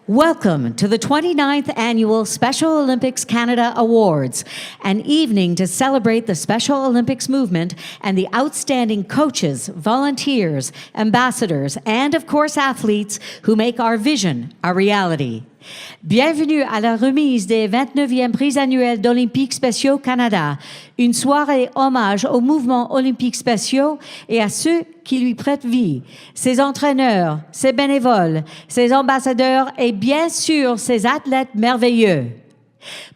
Welcome to the 29th Annual Special Olympics Canada Awards, an evening to celebrate the Special Olympics movement and the outstanding coaches, volunteers, ambassadors, and of course athletes who make our vision a reality. Bienvenue à la remise des 29e Prix annuels d'Olympiques spéciaux Canada, une soirée hommage au mouvement olympique spéciaux et à ceux qui lui prêtent vie, ses entraîneurs, ses bénévoles, ses ambassadeurs et bien sûr ses athlètes merveilleux.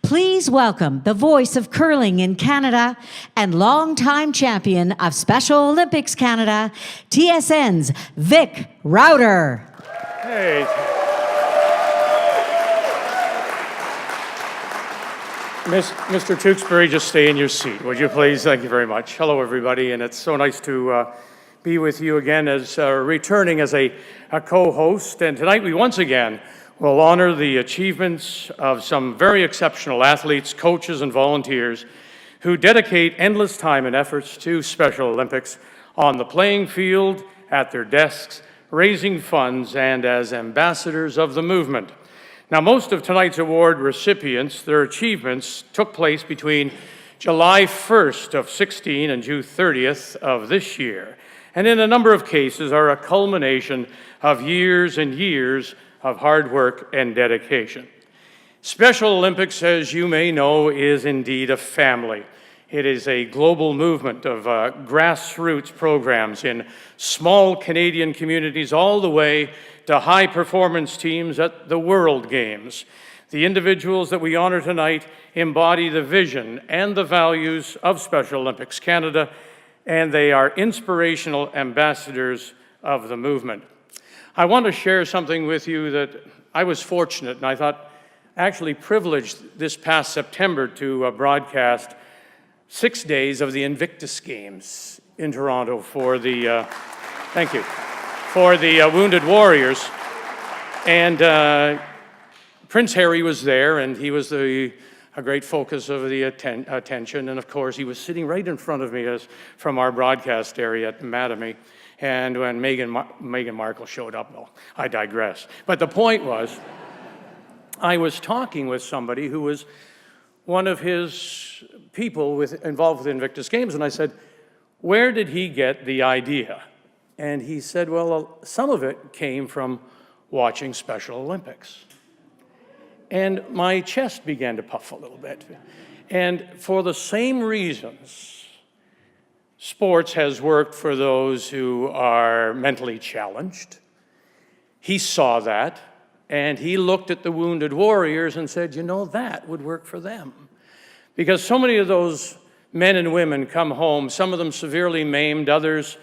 Please welcome the voice of curling in Canada and longtime champion of Special Olympics Canada, TSN's Vic Rauter. Hey. Mr. Tewksbury, just stay in your seat, would you please? Thank you very much. Hello, everybody, and it's so nice to be with you again as returning as a co-host. And tonight we once again will honor the achievements of some very exceptional athletes, coaches, and volunteers who dedicate endless time and efforts to Special Olympics on the playing field, at their desks, raising funds, and as ambassadors of the movement. Now, most of tonight's award recipients, their achievements took place between July 1st of 16 and June 30th of this year, and in a number of cases are a culmination of years and years of hard work and dedication. Special Olympics, as you may know, is indeed a family. It is a global movement of grassroots programs in small Canadian communities all the way to high-performance teams at the World Games. The individuals that we honor tonight embody the vision and the values of Special Olympics Canada, and they are inspirational ambassadors of the movement. I want to share something with you that I was fortunate, and I thought actually privileged this past September to broadcast 6 days of the Invictus Games in Toronto for the, thank you, for the Wounded Warriors. And Prince Harry was there, and he was a great focus of the attention. And of course, he was sitting right in front of me from our broadcast area at Mattamy. And when Meghan Markle showed up, well, I digress. But the point was, I was talking with somebody who was one of his people involved with Invictus Games, and I said, where did he get the idea? And he said, well, some of it came from watching Special Olympics. And my chest began to puff a little bit. And for the same reasons, sports has worked for those who are mentally challenged. He saw that, and he looked at the Wounded Warriors and said, you know, that would work for them. Because so many of those men and women come home, some of them severely maimed, others,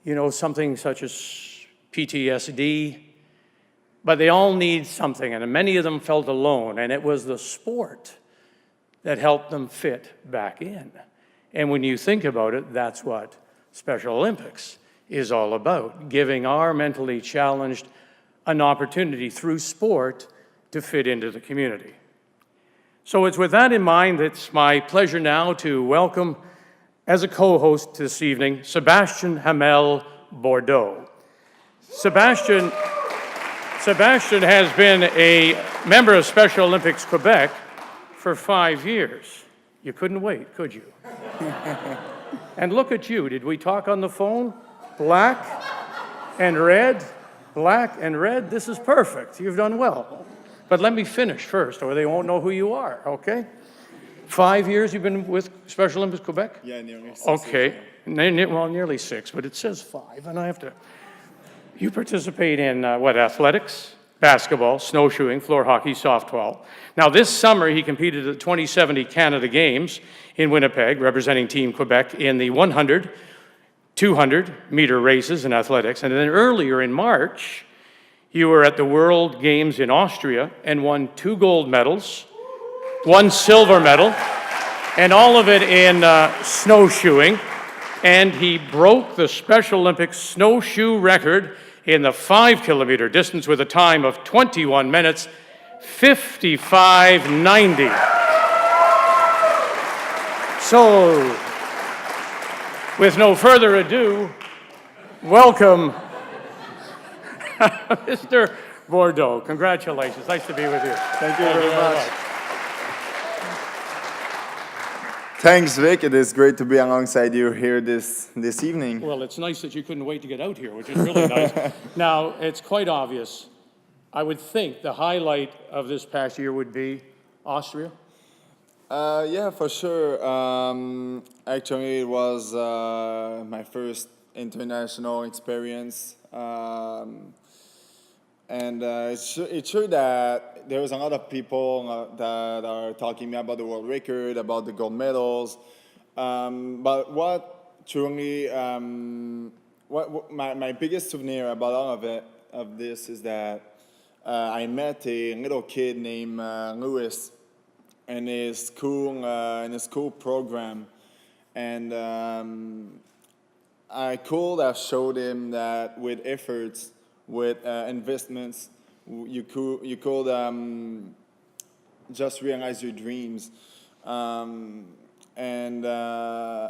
you know, something such as PTSD, but they all need something, and many of them felt alone, and it was the sport that helped them fit back in. And when you think about it, that's what Special Olympics is all about, giving our mentally challenged an opportunity through sport to fit into the community. So it's with that in mind, it's my pleasure now to welcome, as a co-host this evening, Sébastien Hamel Bordeaux. Sébastien has been a member of Special Olympics Quebec for 5 years. You couldn't wait, could you? And look at you, did we talk on the phone? Black and red, this is perfect, you've done well. But let me finish first, or they won't know who you are, okay? 5 years you've been with Special Olympics Quebec? Yeah, nearly 6. Okay, well, nearly 6, but it says 5, and I have to... You participate in, athletics, basketball, snowshoeing, floor hockey, softball. Now, this summer, he competed at the 2070 Canada Games in Winnipeg, representing Team Quebec in the 100, 200-meter races in athletics. And then earlier in March, you were at the World Games in Austria and won 2 gold medals, 1 silver medal, and all of it in snowshoeing. And he broke the Special Olympics snowshoe record in the 5-kilometer distance with a time of 21 minutes, 55:90. So, with no further ado, welcome Mr. Bordeaux. Congratulations. Nice to be with you. Thank you very much. Thanks, Vic. It is great to be alongside you here this evening. Well, it's nice that you couldn't wait to get out here, which is really nice. Now, it's quite obvious. I would think the highlight of this past year would be Austria. Yeah, for sure. Actually, it was my first international experience. And it's true that there's a lot of people that are talking about the world record, about the gold medals. But what truly, what my biggest souvenir about all of this is that I met a little kid named Louis in his school program, and I could have showed him that with efforts, with investments, you could just realize your dreams.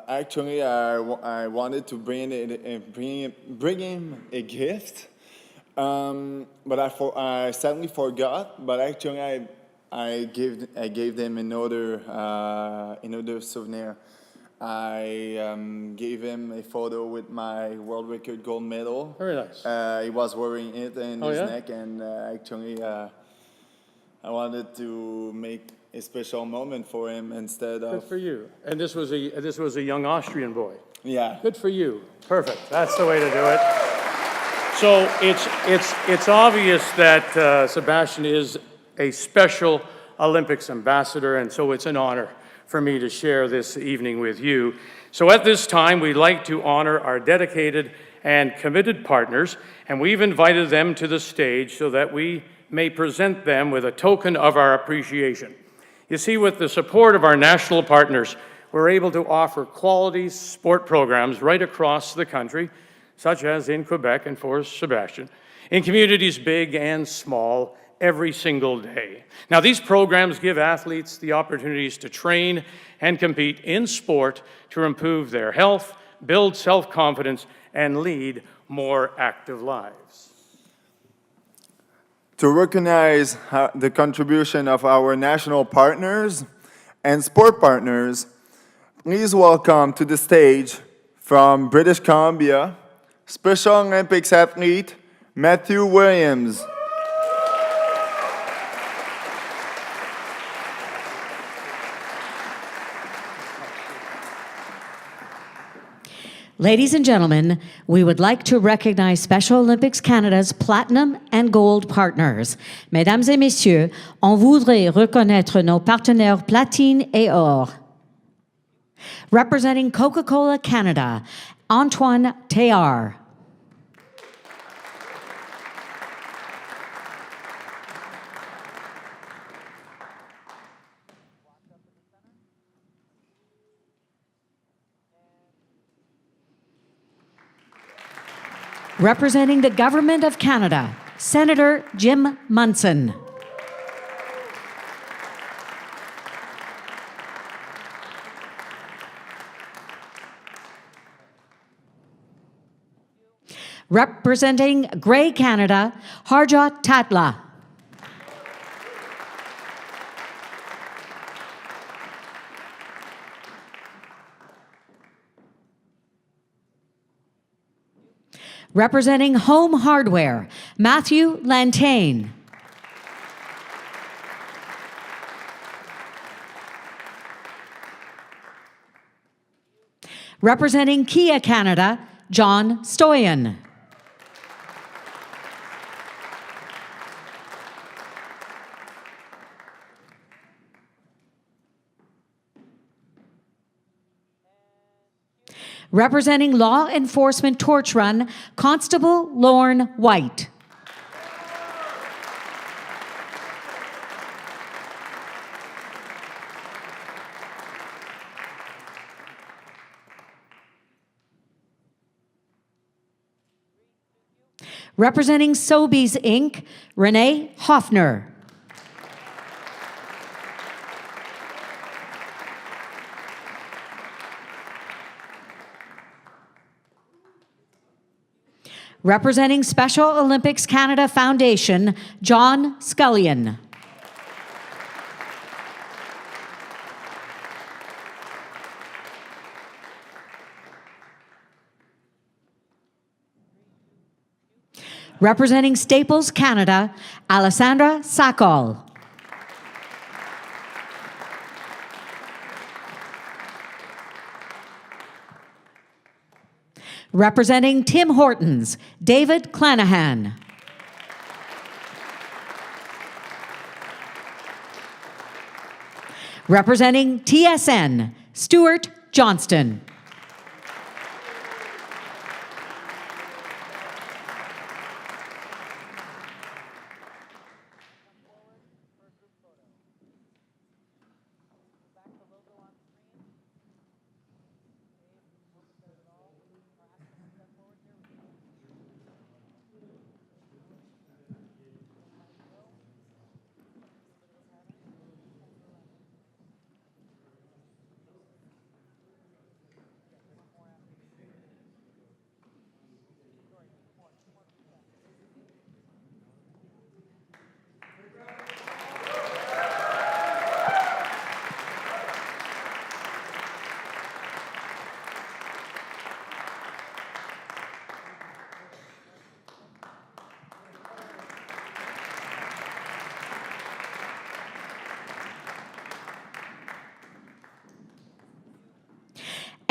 Actually, I wanted to bring him a gift, but I sadly forgot. But actually, I gave them another souvenir. I gave him a photo with my world record gold medal. Very nice. He was wearing it in his yeah? neck, and actually, I wanted to make a special moment for him instead Good of. for you. And this was a young Austrian boy. Yeah. Good for you. Perfect. That's the way to do it. So it's obvious that Sebastian is a Special Olympics ambassador, and so it's an honor for me to share this evening with you. So at this time, we'd like to honor our dedicated and committed partners, and we've invited them to the stage so that we may present them with a token of our appreciation. You see, with the support of our national partners, we're able to offer quality sport programs right across the country, such as in Quebec and for Sebastian, in communities big and small, every single day. Now, these programs give athletes the opportunities to train and compete in sport to improve their health, build self-confidence, and lead more active lives. To recognize the contribution of our national partners and sport partners, please welcome to the stage from British Columbia, Special Olympics athlete Matthew Williams. Ladies and gentlemen, we would like to recognize Special Olympics Canada's platinum and gold partners. Mesdames et messieurs, on voudrait reconnaître nos partenaires platine et or. Representing Coca-Cola Canada, Antoine Théard. Representing the Government of Canada, Senator Jim Munson. Representing Grey Canada, Harjot Tatla. Representing Home Hardware, Matthew Lantain. Representing Kia Canada, John Stoyan. Representing Law Enforcement Torch Run, Constable Lorne White. Representing Sobeys Inc., Renee Hoffner. Representing Special Olympics Canada Foundation, John Scullion. Representing Staples Canada, Alessandra Sakol. Representing Tim Hortons, David Clanahan. Representing TSN, Stuart Johnston.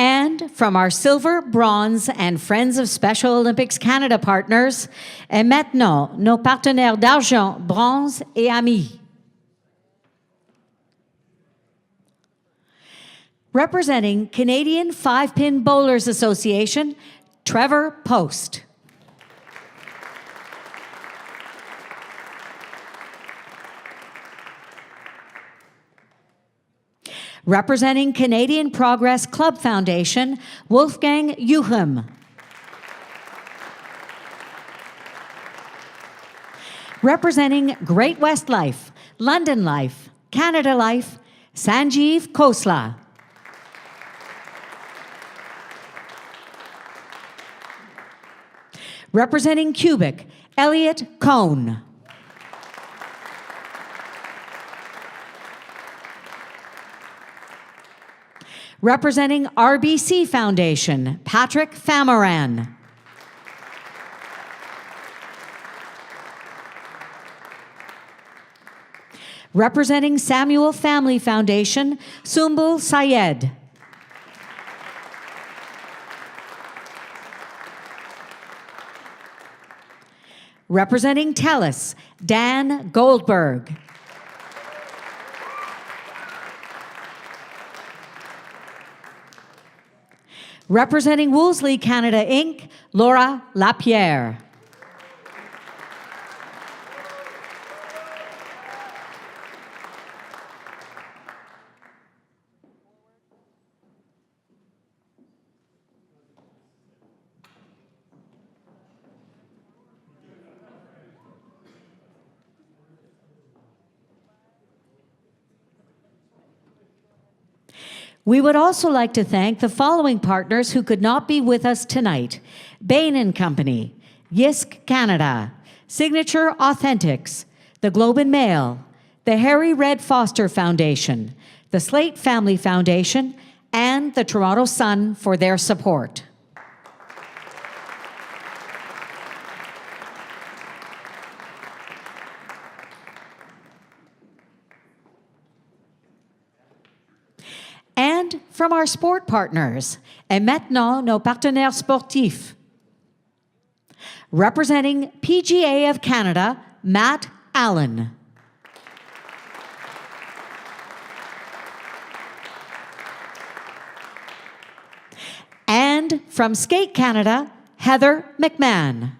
And from our silver, bronze, and Friends of Special Olympics Canada partners, et maintenant, nos partenaires d'argent, bronze et amis. Representing Canadian Five-Pin Bowlers Association, Trevor Post. Representing Canadian Progress Club Foundation, Wolfgang Juchem. Representing Great West Life, London Life, Canada Life, Sanjeev Khosla. Representing Cubic, Elliot Cohn. Representing RBC Foundation, Patrick Famaran. Representing Samuel Family Foundation, Sumbul Sayed. Representing TELUS, Dan Goldberg. Representing Wolseley Canada Inc., Laura Lapierre. We would also like to thank the following partners who could not be with us tonight: Bain & Company, Yisk Canada, Signature Authentics, the Globe and Mail, the Harry Red Foster Foundation, the Slate Family Foundation, and the Toronto Sun for their support. And from our sport partners, et maintenant nos partenaires sportifs. Representing PGA of Canada, Matt Allen. And from Skate Canada, Heather McMahon.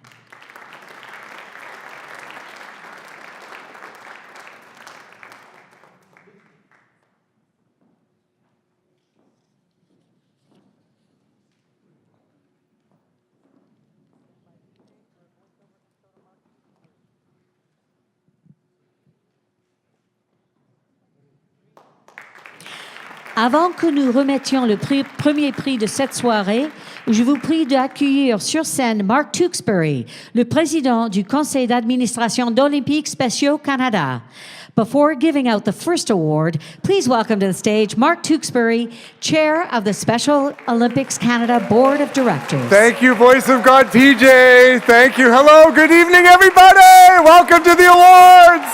Avant que nous remettions le premier prix de cette soirée, je vous prie d'accueillir sur scène Mark Tewksbury, le président du conseil d'administration d'Olympiques Speciaux Canada. Before giving out the first award, please welcome to the stage Mark Tewksbury, chair of the Special Olympics Canada Board of Directors. Thank you, Voice of God, PJ. Thank you. Hello, good evening, everybody. Welcome to the awards.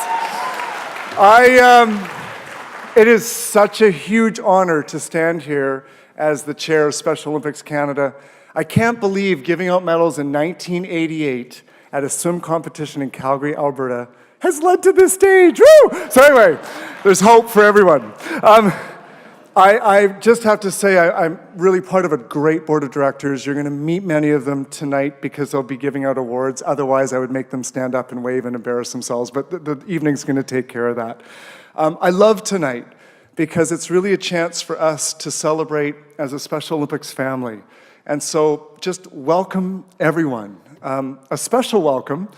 It is such a huge honor to stand here as the chair of Special Olympics Canada. I can't believe giving out medals in 1988 at a swim competition in Calgary, Alberta, has led to this stage. Woo! So anyway, there's hope for everyone. I just have to say I'm really part of a great board of directors. You're going to meet many of them tonight because they'll be giving out awards. Otherwise, I would make them stand up and wave and embarrass themselves, but the evening's going to take care of that. I love tonight because it's really a chance for us to celebrate as a Special Olympics family. And so just welcome everyone. A special welcome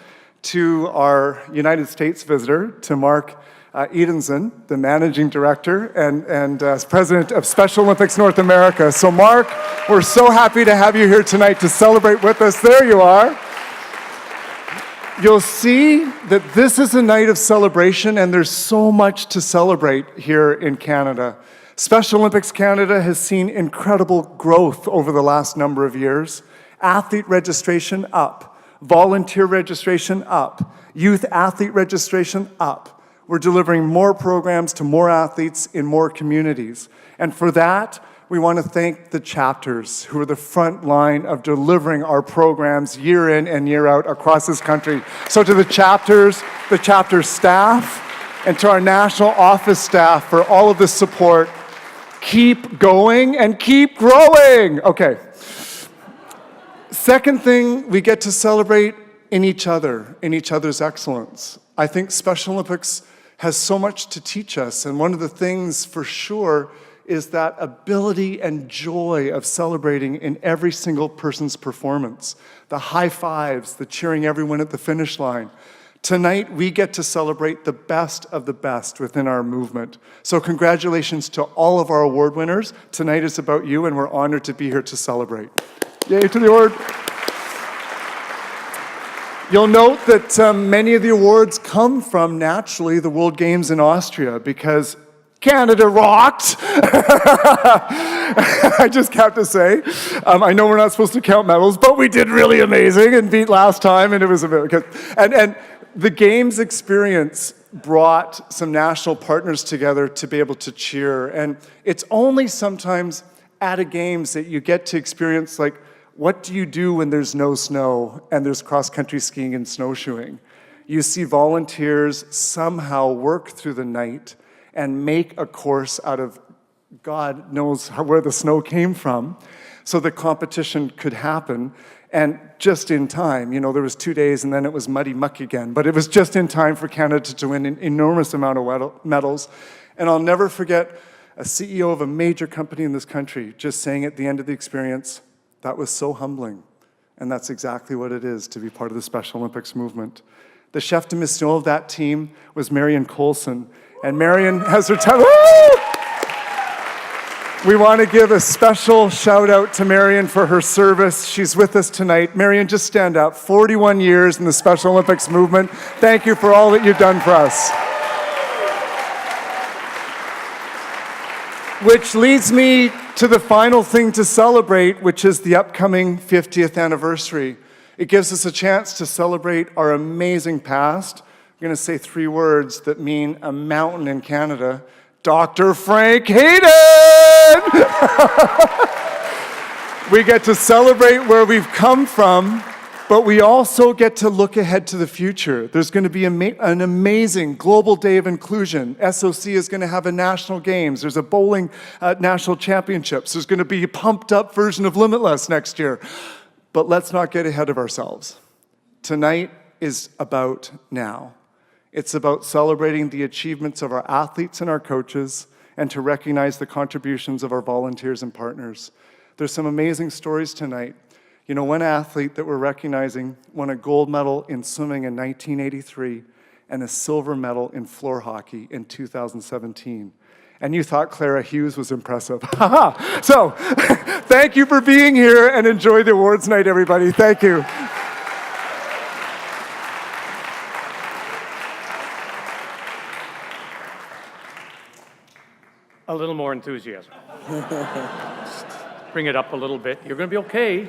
to our United States visitor, to Mark Edenson, the Managing Director and President of Special Olympics North America. So Mark, we're so happy to have you here tonight to celebrate with us. There you are. You'll see that this is a night of celebration, and there's so much to celebrate here in Canada. Special Olympics Canada has seen incredible growth over the last number of years. Athlete registration up. Volunteer registration up, youth athlete registration up. We're delivering more programs to more athletes in more communities. And for that, we want to thank the chapters who are the front line of delivering our programs year in and year out across this country. So to the chapter staff, and to our national office staff for all of the support, keep going and keep growing. Okay. Second thing, we get to celebrate in each other's excellence. I think Special Olympics has so much to teach us, and one of the things for sure is that ability and joy of celebrating in every single person's performance. The high fives, the cheering everyone at the finish line. Tonight, we get to celebrate the best of the best within our movement. So congratulations to all of our award winners. Tonight is about you, and we're honored to be here to celebrate. Yay to the award. You'll note that many of the awards come from, naturally, the World Games in Austria, because Canada rocked. I just have to say. I know we're not supposed to count medals, but we did really amazing and beat last time, and it was amazing. And the Games experience brought some national partners together to be able to cheer, and it's only sometimes at a Games that you get to experience, like, what do you do when there's no snow and there's cross-country skiing and snowshoeing? You see volunteers somehow work through the night and make a course out of God knows where the snow came from, so the competition could happen. And just in time, you know, there was 2 days and then it was muddy muck again, but it was just in time for Canada to win an enormous amount of medals. And I'll never forget a CEO of a major company in this country just saying at the end of the experience, that was so humbling. And that's exactly what it is to be part of the Special Olympics movement. The chef de mission of that team was Marion Colson. And Marion has her time. We want to give a special shout out to Marion for her service. She's with us tonight. Marion, just stand up. 41 years in the Special Olympics movement. Thank you for all that you've done for us. Which leads me to the final thing to celebrate, which is the upcoming 50th anniversary. It gives us a chance to celebrate our amazing past. I'm going to say 3 words that mean a mountain in Canada. Dr. Frank Hayden! We get to celebrate where we've come from, but we also get to look ahead to the future. There's going to be an amazing Global Day of Inclusion. SOC is going to have a national games. There's a bowling national championships. There's going to be a pumped up version of Limitless next year. But let's not get ahead of ourselves. Tonight is about now. It's about celebrating the achievements of our athletes and our coaches, and to recognize the contributions of our volunteers and partners. There's some amazing stories tonight. You know, one athlete that we're recognizing won a gold medal in swimming in 1983 and a silver medal in floor hockey in 2017. And you thought Clara Hughes was impressive. So, thank you for being here and enjoy the awards night, everybody. Thank you. A little more enthusiasm. Bring it up a little bit. You're going to be okay.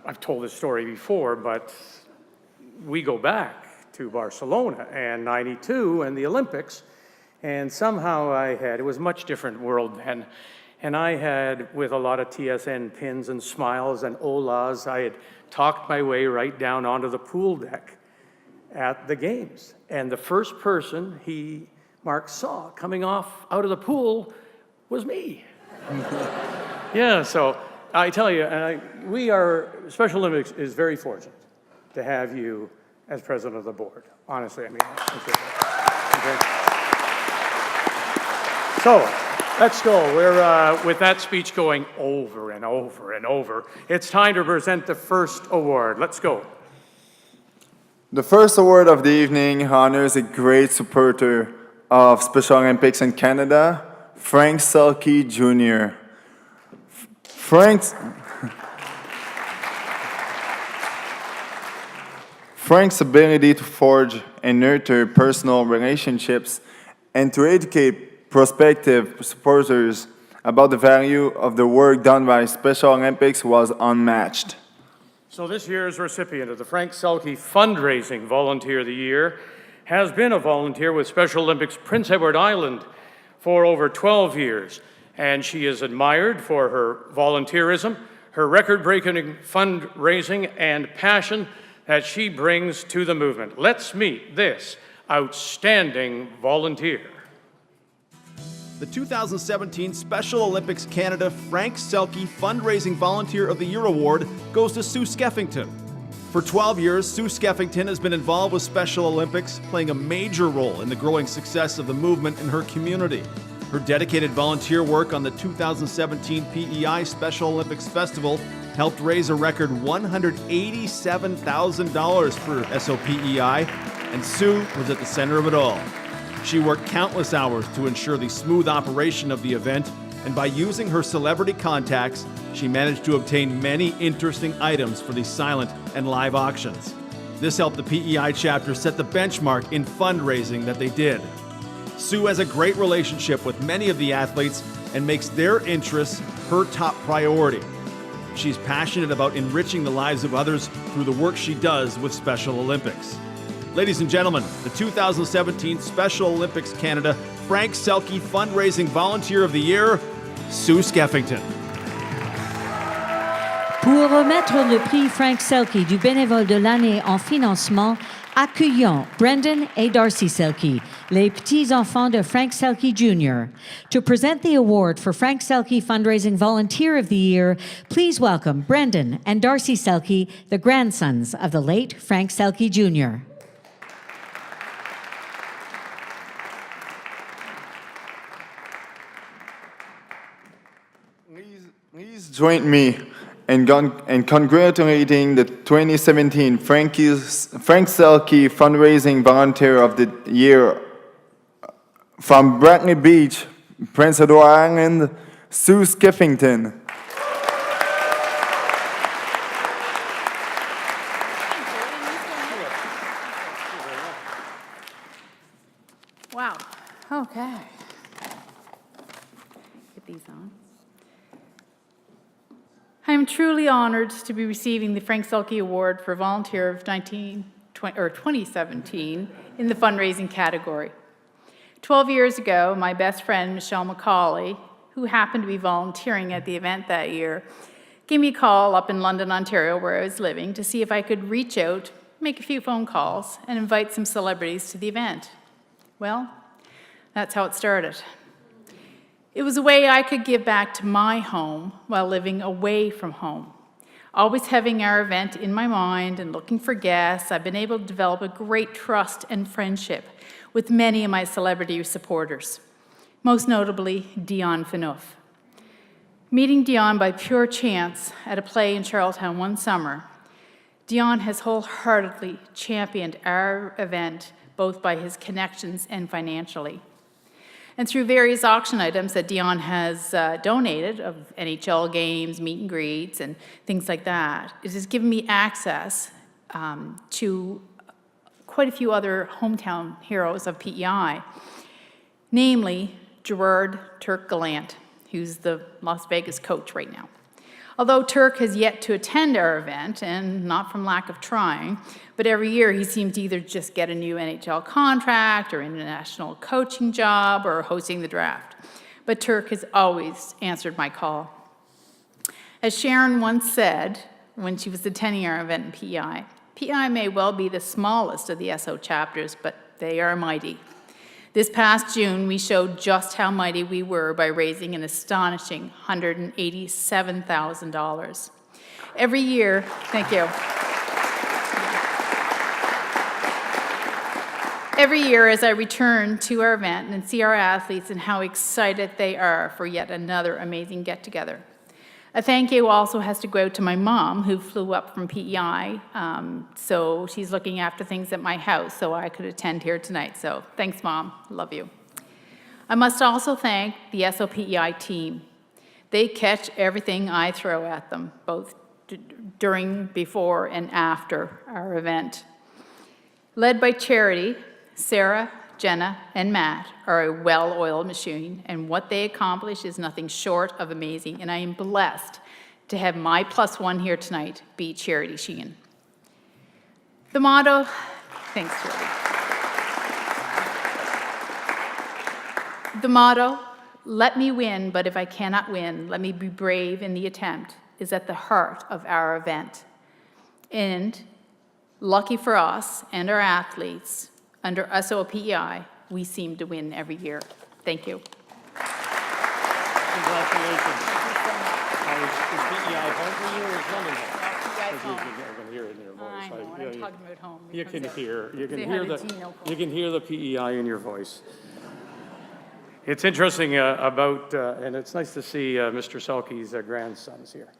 I've told this story before, but we go back to Barcelona and '92 and the Olympics, and somehow it was a much different world then, and I had, with a lot of TSN pins and smiles and olas, I had talked my way right down onto the pool deck at the games, and the first person Mark saw coming out of the pool was me. Yeah, so I tell you, Special Olympics is very fortunate to have you as president of the board. Honestly, I mean that. Okay. So, let's go. We're, with that speech going over and over and over, it's time to present the first award. Let's go. The first award of the evening honors a great supporter of Special Olympics in Canada, Frank Selke Jr. Frank's ability to forge and nurture personal relationships and to educate prospective supporters about the value of the work done by Special Olympics was unmatched. So this year's recipient of the Frank Selke Fundraising Volunteer of the Year has been a volunteer with Special Olympics Prince Edward Island for over 12 years, and she is admired for her volunteerism, her record-breaking fundraising, and passion that she brings to the movement. Let's meet this outstanding volunteer. The 2017 Special Olympics Canada Frank Selke Fundraising Volunteer of the Year Award goes to Sue Skeffington. For 12 years, Sue Skeffington has been involved with Special Olympics, playing a major role in the growing success of the movement in her community. Her dedicated volunteer work on the 2017 PEI Special Olympics Festival helped raise a record $187,000 for SOPEI, and Sue was at the center of it all. She worked countless hours to ensure the smooth operation of the event, and by using her celebrity contacts, she managed to obtain many interesting items for the silent and live auctions. This helped the PEI chapter set the benchmark in fundraising that they did. Sue has a great relationship with many of the athletes and makes their interests her top priority. She's passionate about enriching the lives of others through the work she does with Special Olympics. Ladies and gentlemen, the 2017 Special Olympics Canada Frank Selke Fundraising Volunteer of the Year, Sue Skeffington. Pour remettre le prix Frank Selke du bénévole de l'année en financement, accueillons Brendan et Darcy Selke, les petits-enfants de Frank Selke Jr. To present the award for Frank Selke Fundraising Volunteer of the Year, please welcome Brendan and Darcy Selke, the grandsons of the late Frank Selke Jr. Please join me in congratulating the 2017 Frank Selke Fundraising Volunteer of the Year from Bradley Beach, Prince Edward Island, Sue Skeffington. Wow. Okay. Get these on. I am truly honored to be receiving the Frank Selke Award for Volunteer of 2017 in the fundraising category. 12 years ago, my best friend, Michelle McCauley, who happened to be volunteering at the event that year, gave me a call up in London, Ontario, where I was living, to see if I could reach out, make a few phone calls, and invite some celebrities to the event. Well, that's how it started. It was a way I could give back to my home while living away from home. Always having our event in my mind and looking for guests, I've been able to develop a great trust and friendship with many of my celebrity supporters, most notably Dion Phaneuf. Meeting Dion by pure chance at a play in Charlottetown one summer, Dion has wholeheartedly championed our event both by his connections and financially. And through various auction items that Dion has donated of NHL games, meet and greets, and things like that, it has given me access to quite a few other hometown heroes of PEI, namely Gerard Turk Gallant, who's the Las Vegas coach right now. Although Turk has yet to attend our event, and not from lack of trying, but every year he seems to either just get a new NHL contract or international coaching job or hosting the draft. But Turk has always answered my call. As Sharon once said when she was attending our event in PEI, PEI may well be the smallest of the SO chapters, but they are mighty. This past June, we showed just how mighty we were by raising an astonishing $187,000. Every year, thank you. Every year as I return to our event and see our athletes and how excited they are for yet another amazing get-together. A thank you also has to go out to my mom, who flew up from PEI, so she's looking after things at my house so I could attend here tonight. So thanks, Mom. Love you. I must also thank the SOPEI team. They catch everything I throw at them, both during, before, and after our event. Led by Charity, Sarah, Jenna, and Matt are a well-oiled machine, and what they accomplish is nothing short of amazing, and I am blessed to have my +1 here tonight be Charity Sheehan. The motto, thanks, Charity. The motto, let me win, but if I cannot win, let me be brave in the attempt, is at the heart of our event. And lucky for us and our athletes, under SOPEI, we seem to win every year. Thank you. Congratulations. Is PEI home for you or is London home? PEI's home. You can hear it in your voice. I know, and I'm talking about home. You can hear the PEI in your voice. It's interesting about, and it's nice to see Mr. Selke's grandsons here.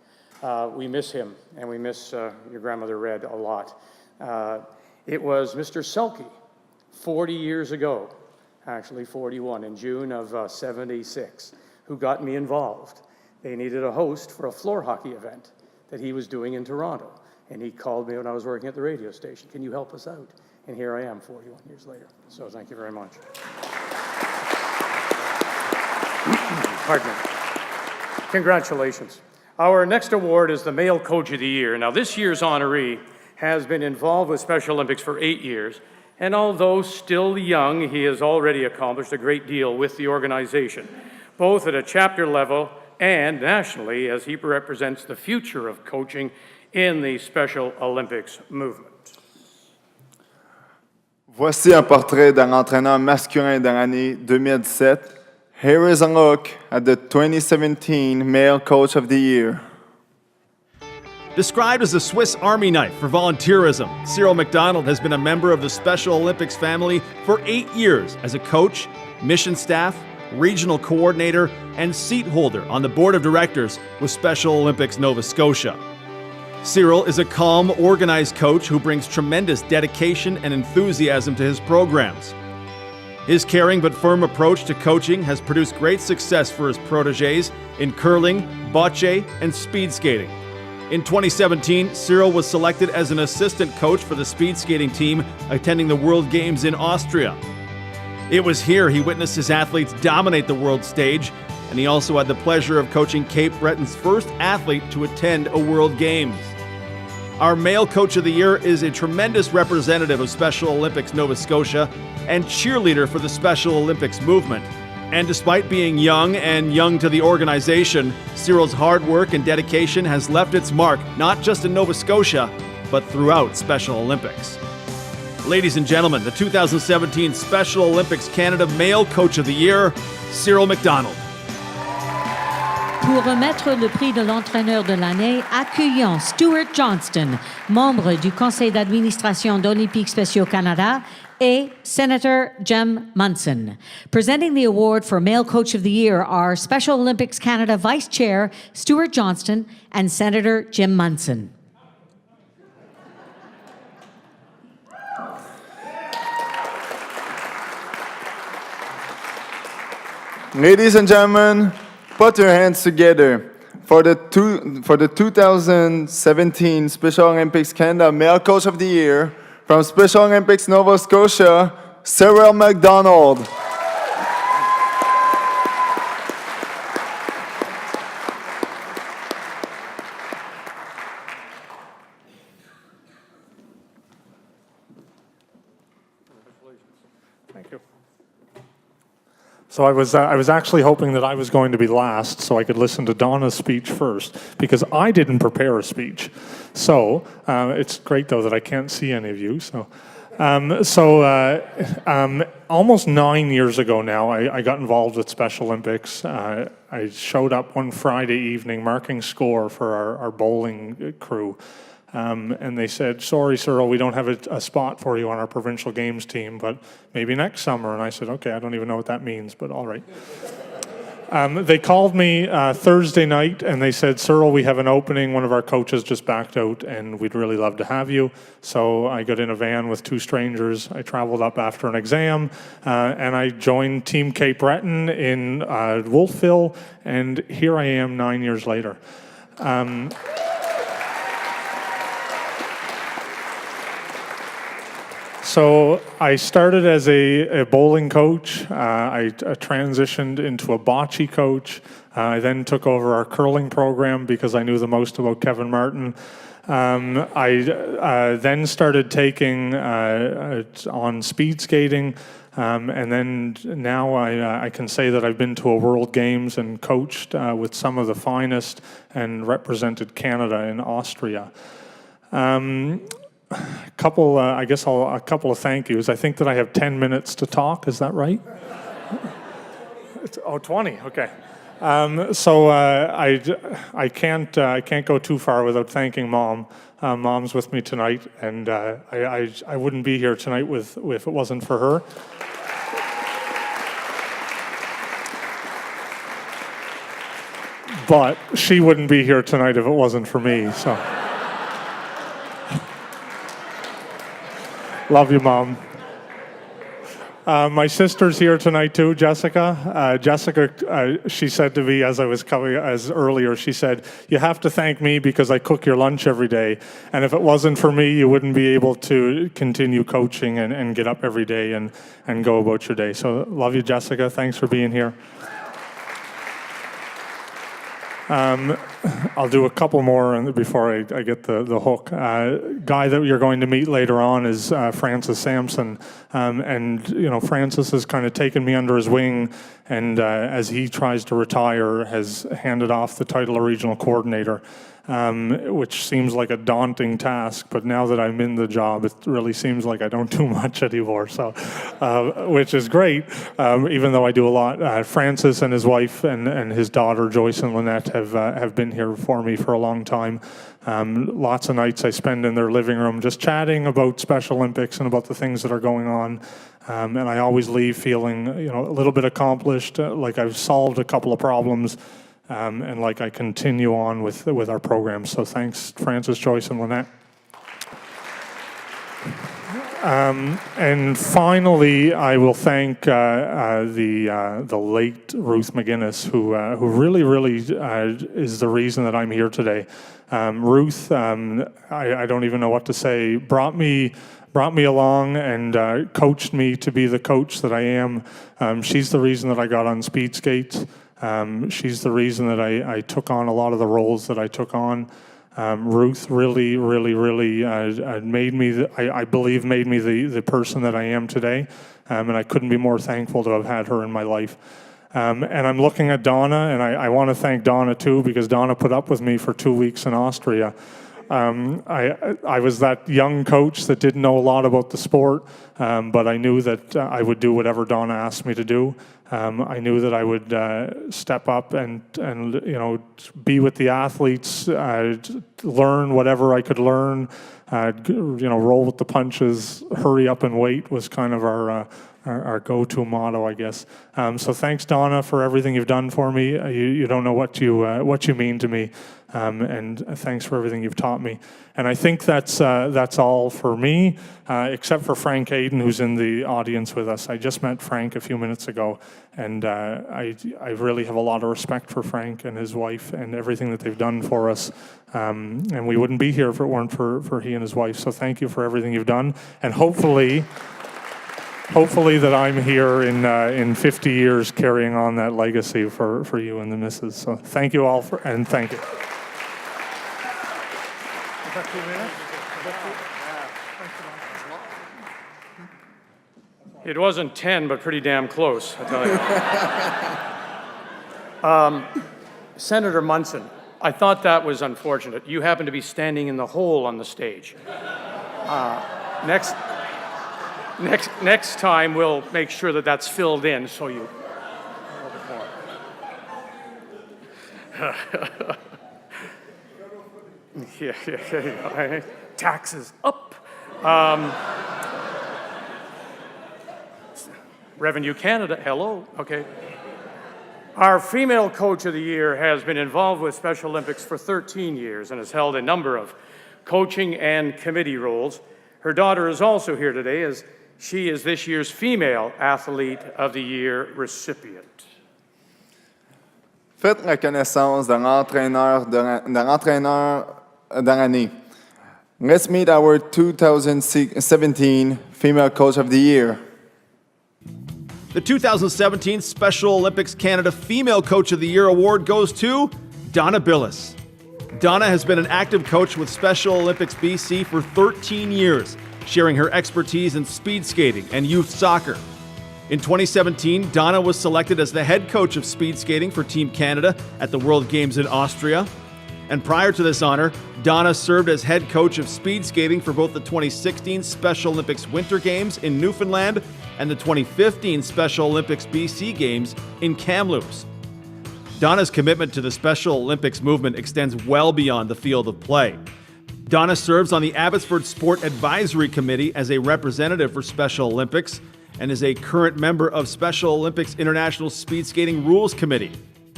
We miss him, and we miss your grandmother Red a lot. It was Mr. Selke, 40 years ago, actually 41, in June of 76, who got me involved. They needed a host for a floor hockey event that he was doing in Toronto. And he called me when I was working at the radio station. Can you help us out? And here I am 41 years later. So thank you very much. Pardon me. Congratulations. Our next award is the Male Coach of the Year. Now, this year's honoree has been involved with Special Olympics for 8 years. And although still young, he has already accomplished a great deal with the organization, both at a chapter level and nationally, as he represents the future of coaching in the Special Olympics movement. Voici un portrait d'un entraîneur masculin de l'année 2017. Here is a look at the 2017 Male Coach of the Year. Described as a Swiss Army knife for volunteerism, Cyril McDonald has been a member of the Special Olympics family for 8 years as a coach, mission staff, regional coordinator, and seat holder on the board of directors with Special Olympics Nova Scotia. Cyril is a calm, organized coach who brings tremendous dedication and enthusiasm to his programs. His caring but firm approach to coaching has produced great success for his protégés in curling, bocce, and speed skating. In 2017, Cyril was selected as an assistant coach for the speed skating team attending the World Games in Austria. It was here he witnessed his athletes dominate the world stage, and he also had the pleasure of coaching Cape Breton's first athlete to attend a World Games. Our Male Coach of the Year is a tremendous representative of Special Olympics Nova Scotia and cheerleader for the Special Olympics movement. And despite being young and young to the organization, Cyril's hard work and dedication has left its mark not just in Nova Scotia, but throughout Special Olympics. Ladies and gentlemen, the 2017 Special Olympics Canada Male Coach of the Year, Cyril McDonald. Pour remettre le prix de l'entraîneur de l'année, accueillons Stuart Johnston, membre du conseil d'administration d'Olympiques Speciaux Canada, et Senator Jim Munson. Presenting the award for Male Coach of the Year are Special Olympics Canada Vice Chair Stuart Johnston and Senator Jim Munson. Ladies and gentlemen, put your hands together for the 2017 Special Olympics Canada Male Coach of the Year from Special Olympics Nova Scotia, Cyril McDonald. Thank you. So I was actually hoping that I was going to be last so I could listen to Donna's speech first, because I didn't prepare a speech. So it's great, though, that I can't see any of you. So almost 9 years ago now, I got involved with Special Olympics. I showed up one Friday evening marking score for our bowling crew. And they said, sorry, Cyril, we don't have a spot for you on our provincial games team, but maybe next summer. And I said, okay, I don't even know what that means, but all right. They called me Thursday night, and they said, Cyril, we have an opening. One of our coaches just backed out, and we'd really love to have you. So I got in a van with two strangers. I traveled up after an exam, and I joined Team Cape Breton in Wolfville, and here I am 9 years later. So I started as a bowling coach. I transitioned into a bocce coach. I then took over our curling program because I knew the most about Kevin Martin. I then started taking on speed skating. And then now I can say that I've been to a World Games and coached with some of the finest and represented Canada in Austria. A couple of thank yous. I think that I have 10 minutes to talk. Is that right? 20. Okay. So I can't go too far without thanking Mom. Mom's with me tonight, and I wouldn't be here tonight if it wasn't for her. But she wouldn't be here tonight if it wasn't for me. So. Love you, Mom. My sister's here tonight too, Jessica. Jessica, she said to me as I was coming, as earlier, she said, "You have to thank me because I cook your lunch every day, and if it wasn't for me, you wouldn't be able to continue coaching and get up every day and go about your day." So love you, Jessica. Thanks for being here. I'll do a couple more before I get the hook. Guy that you're going to meet later on is Francis Sampson. And, you know, Francis has kind of taken me under his wing, and as he tries to retire, has handed off the title of regional coordinator, which seems like a daunting task. But now that I'm in the job, it really seems like I don't do much anymore, so which is great, even though I do a lot. Francis and his wife and his daughter, Joyce and Lynette, have been here for me for a long time. Lots of nights I spend in their living room just chatting about Special Olympics and about the things that are going on. And I always leave feeling, you know, a little bit accomplished, like I've solved a couple of problems, and like I continue on with our program. So thanks, Francis, Joyce, and Lynette. And finally, I will thank the late Ruth McGuinness, who really is the reason that I'm here today. Ruth, I don't even know what to say, brought me along and coached me to be the coach that I am. She's the reason that I got on speed skates. She's the reason that I took on a lot of the roles that I took on. Ruth really made me, I believe, made me the person that I am today. And I couldn't be more thankful to have had her in my life. And I'm looking at Donna, and I want to thank Donna too, because Donna put up with me for 2 weeks in Austria. I was that young coach that didn't know a lot about the sport, but I knew that I would do whatever Donna asked me to do. I knew that I would step up and you know, be with the athletes, learn whatever I could learn, you know, roll with the punches, hurry up and wait was kind of our our go-to motto, I guess. So thanks, Donna, for everything you've done for me. You don't know what you mean to me, and thanks for everything you've taught me. And I think that's all for me, except for Frank Aiden, who's in the audience with us. I just met Frank a few minutes ago, and I really have a lot of respect for Frank and his wife and everything that they've done for us. And we wouldn't be here if it weren't for he and his wife. So thank you for everything you've done, and hopefully that I'm here in 50 years carrying on that legacy for you and the missus. So thank you all and thank you. It wasn't 10, but pretty damn close, I tell you. Senator Munson, I thought that was unfortunate. You happen to be standing in the hole on the stage. Next time, we'll make sure that that's filled in so you... yeah. Taxes up. Revenue Canada, hello, okay. Our female coach of the year has been involved with Special Olympics for 13 years and has held a number of coaching and committee roles. Her daughter is also here today as she is this year's Female Athlete of the Year recipient. Faites la connaissance de l'entraîneur de l'année. Let's meet our 2017 Female Coach of the Year. The 2017 Special Olympics Canada Female Coach of the Year award goes to Donna Billis. Donna has been an active coach with Special Olympics BC for 13 years, sharing her expertise in speed skating and youth soccer. In 2017, Donna was selected as the head coach of speed skating for Team Canada at the World Games in Austria. And prior to this honor, Donna served as head coach of speed skating for both the 2016 Special Olympics Winter Games in Newfoundland and the 2015 Special Olympics BC Games in Kamloops. Donna's commitment to the Special Olympics movement extends well beyond the field of play. Donna serves on the Abbotsford Sport Advisory Committee as a representative for Special Olympics and is a current member of Special Olympics International Speed Skating Rules Committee.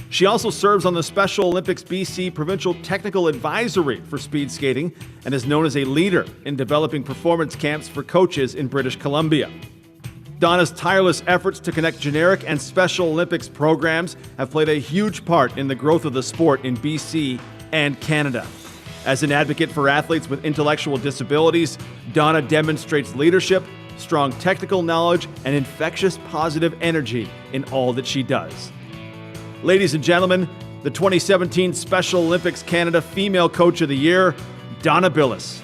She also serves on the Special Olympics BC Provincial Technical Advisory for speed skating and is known as a leader in developing performance camps for coaches in British Columbia. Donna's tireless efforts to connect generic and Special Olympics programs have played a huge part in the growth of the sport in BC and Canada. As an advocate for athletes with intellectual disabilities, Donna demonstrates leadership, strong technical knowledge, and infectious positive energy in all that she does. Ladies and gentlemen, the 2017 Special Olympics Canada Female Coach of the Year, Donna Billis.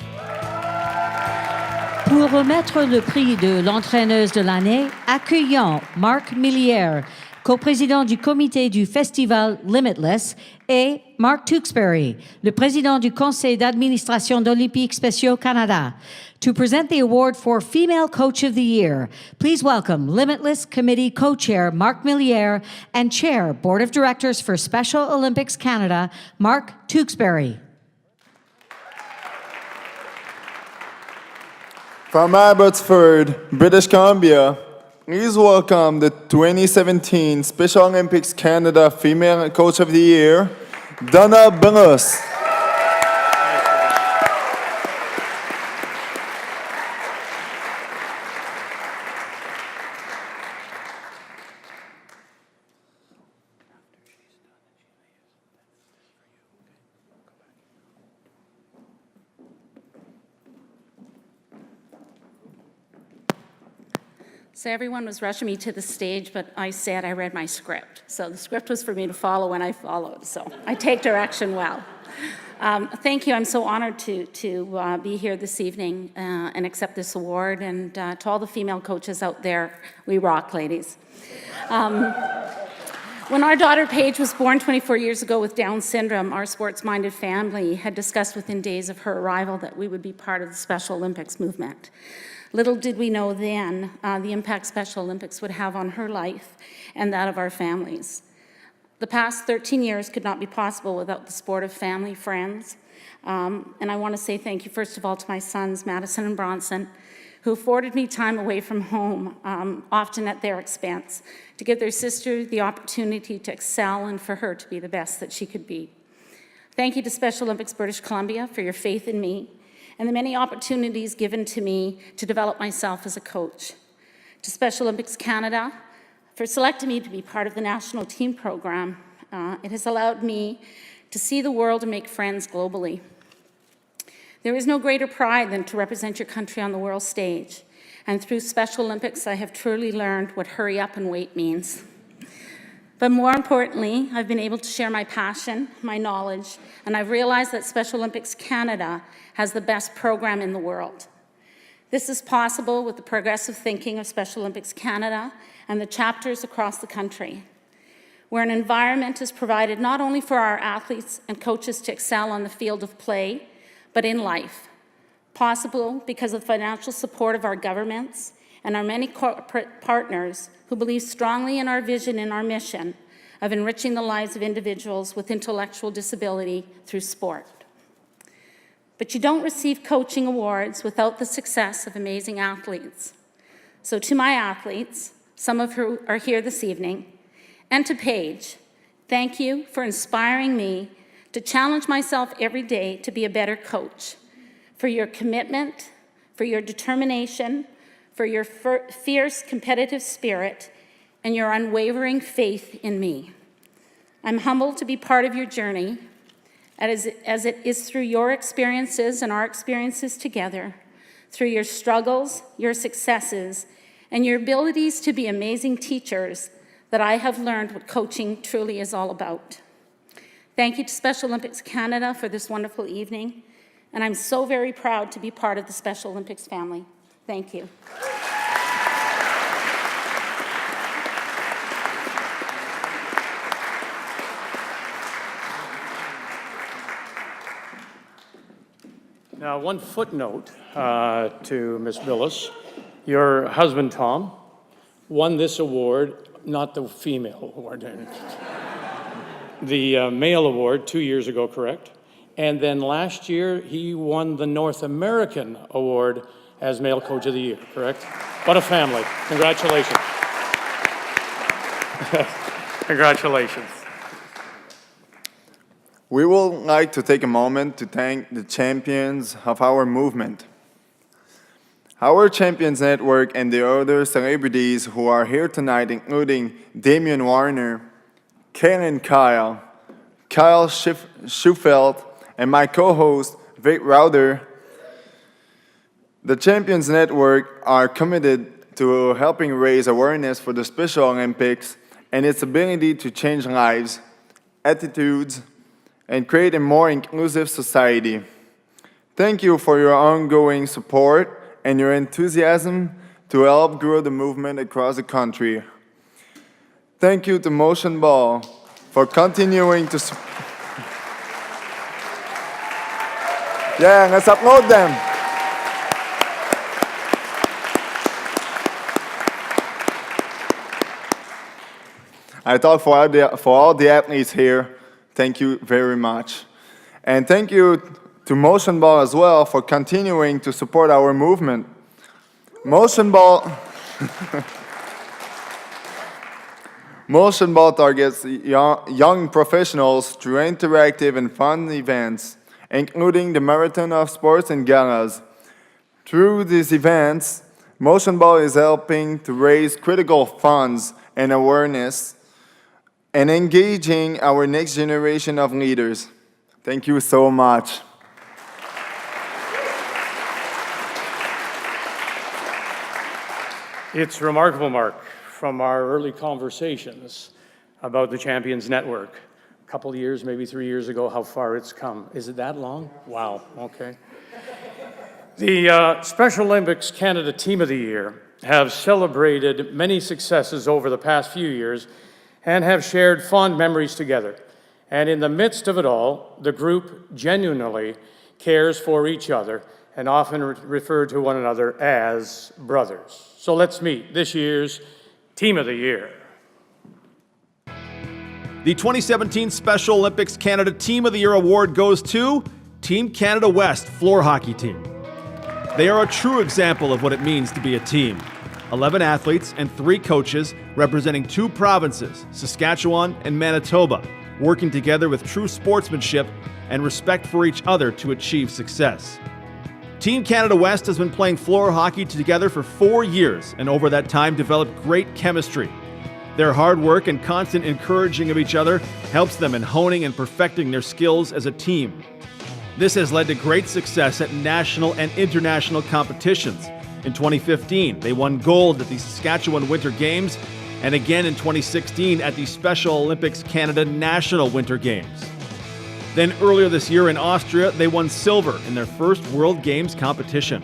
Pour remettre le prix de l'entraîneuse de l'année, accueillons Marc Millière, coprésident du comité du festival Limitless, et Mark Tewksbury, le président du conseil d'administration d'Olympiques Speciaux Canada. To present the award for Female Coach of the Year, please welcome Limitless Committee Co-Chair Marc Millière and Chair, Board of Directors for Special Olympics Canada, Mark Tewksbury. From Abbotsford, British Columbia, please welcome the 2017 Special Olympics Canada Female Coach of the Year, Donna Billis. So everyone was rushing me to the stage, but I said I read my script. So the script was for me to follow, and I followed. So I take direction well. Thank you. I'm so honored to be here this evening and accept this award. And to all the female coaches out there, we rock, ladies. When our daughter Paige was born 24 years ago with Down syndrome, our sports-minded family had discussed within days of her arrival that we would be part of the Special Olympics movement. Little did we know then the impact Special Olympics would have on her life and that of our families. The past 13 years could not be possible without the support of family, friends, and I want to say thank you, first of all, to my sons, Madison and Bronson, who afforded me time away from home, often at their expense, to give their sister the opportunity to excel and for her to be the best that she could be. Thank you to Special Olympics British Columbia for your faith in me and the many opportunities given to me to develop myself as a coach. To Special Olympics Canada for selecting me to be part of the national team program. It has allowed me to see the world and make friends globally. There is no greater pride than to represent your country on the world stage. And through Special Olympics, I have truly learned what hurry up and wait means. But more importantly, I've been able to share my passion, my knowledge, and I've realized that Special Olympics Canada has the best program in the world. This is possible with the progressive thinking of Special Olympics Canada and the chapters across the country, where an environment is provided not only for our athletes and coaches to excel on the field of play, but in life. Possible because of the financial support of our governments and our many corporate partners who believe strongly in our vision and our mission of enriching the lives of individuals with intellectual disability through sport. But you don't receive coaching awards without the success of amazing athletes. So to my athletes, some of who are here this evening, and to Paige, thank you for inspiring me to challenge myself every day to be a better coach, for your commitment, for your determination, for your fierce competitive spirit, and your unwavering faith in me. I'm humbled to be part of your journey, as it is through your experiences and our experiences together, through your struggles, your successes, and your abilities to be amazing teachers that I have learned what coaching truly is all about. Thank you to Special Olympics Canada for this wonderful evening, and I'm so very proud to be part of the Special Olympics family. Thank you. Now, one footnote to Ms. Billis. Your husband, Tom, won this award, not the female award, the male award 2 years ago, correct? And then last year, he won the North American award as Male Coach of the Year, correct? What a family. Congratulations. Congratulations. We would like to take a moment to thank the champions of our movement. Our Champions Network and the other celebrities who are here tonight, including Damian Warner, Kaylin Kyle, Kyle Schufeld, and my co-host, Vic Rauder. The Champions Network are committed to helping raise awareness for the Special Olympics and its ability to change lives, attitudes, and create a more inclusive society. Thank you for your ongoing support and your enthusiasm to help grow the movement across the country. Thank you to Motion Ball for continuing to support. Yeah, let's applaud them. I thought for all the athletes here, thank you very much. And thank you to Motion Ball as well for continuing to support our movement. Motion Ball targets young professionals through interactive and fun events, including the Marathon of Sports and Galas. Through these events, Motion Ball is helping to raise critical funds and awareness and engaging our next generation of leaders. Thank you so much. It's remarkable, Mark, from our early conversations about the Champions Network, a couple of years, maybe 3 years ago, how far it's come. Is it that long? Wow, okay. The Special Olympics Canada Team of the Year have celebrated many successes over the past few years and have shared fond memories together. And in the midst of it all, the group genuinely cares for each other and often refer to one another as brothers. So let's meet this year's Team of the Year. The 2017 Special Olympics Canada Team of the Year award goes to Team Canada West Floor Hockey Team. They are a true example of what it means to be a team. 11 athletes and 3 coaches representing 2 provinces, Saskatchewan and Manitoba, working together with true sportsmanship and respect for each other to achieve success. Team Canada West has been playing floor hockey together for 4 years and over that time developed great chemistry. Their hard work and constant encouraging of each other helps them in honing and perfecting their skills as a team. This has led to great success at national and international competitions. In 2015, they won gold at the Saskatchewan Winter Games and again in 2016 at the Special Olympics Canada National Winter Games. Then earlier this year in Austria, they won silver in their first World Games competition.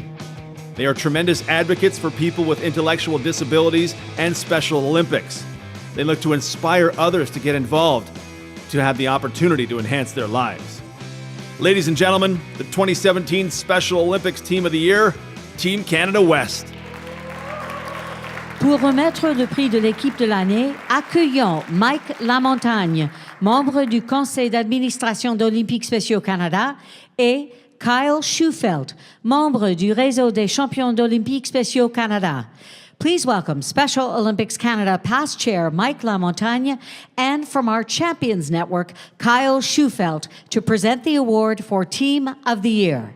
They are tremendous advocates for people with intellectual disabilities and Special Olympics. They look to inspire others to get involved, to have the opportunity to enhance their lives. Ladies and gentlemen, the 2017 Special Olympics Team of the Year, Team Canada West. Pour remettre le prix de l'équipe de l'année, accueillons Mike Lamontagne, membre du conseil d'administration d'Olympiques spéciaux Canada, et Kyle Schufelt, membre du réseau des champions d'Olympiques spéciaux Canada. Please welcome Special Olympics Canada past chair Mike Lamontagne and from our Champions Network, Kyle Schufelt, to present the award for Team of the Year.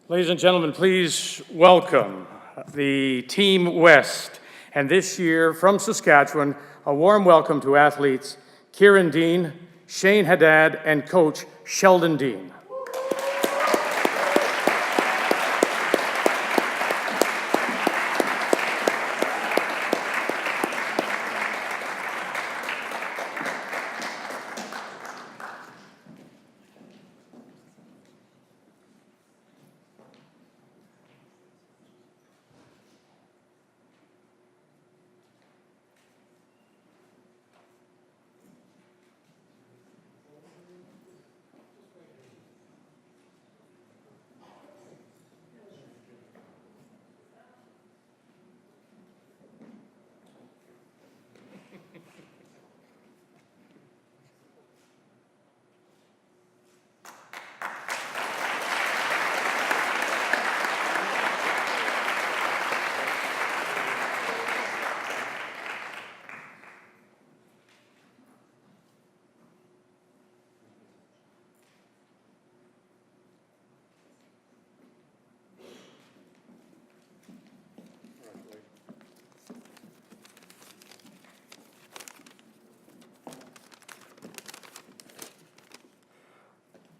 Ladies and gentlemen, please welcome the Team West. And this year, from Saskatchewan, a warm welcome to athletes Kieran Dean, Shane Haddad, and coach Sheldon Dean.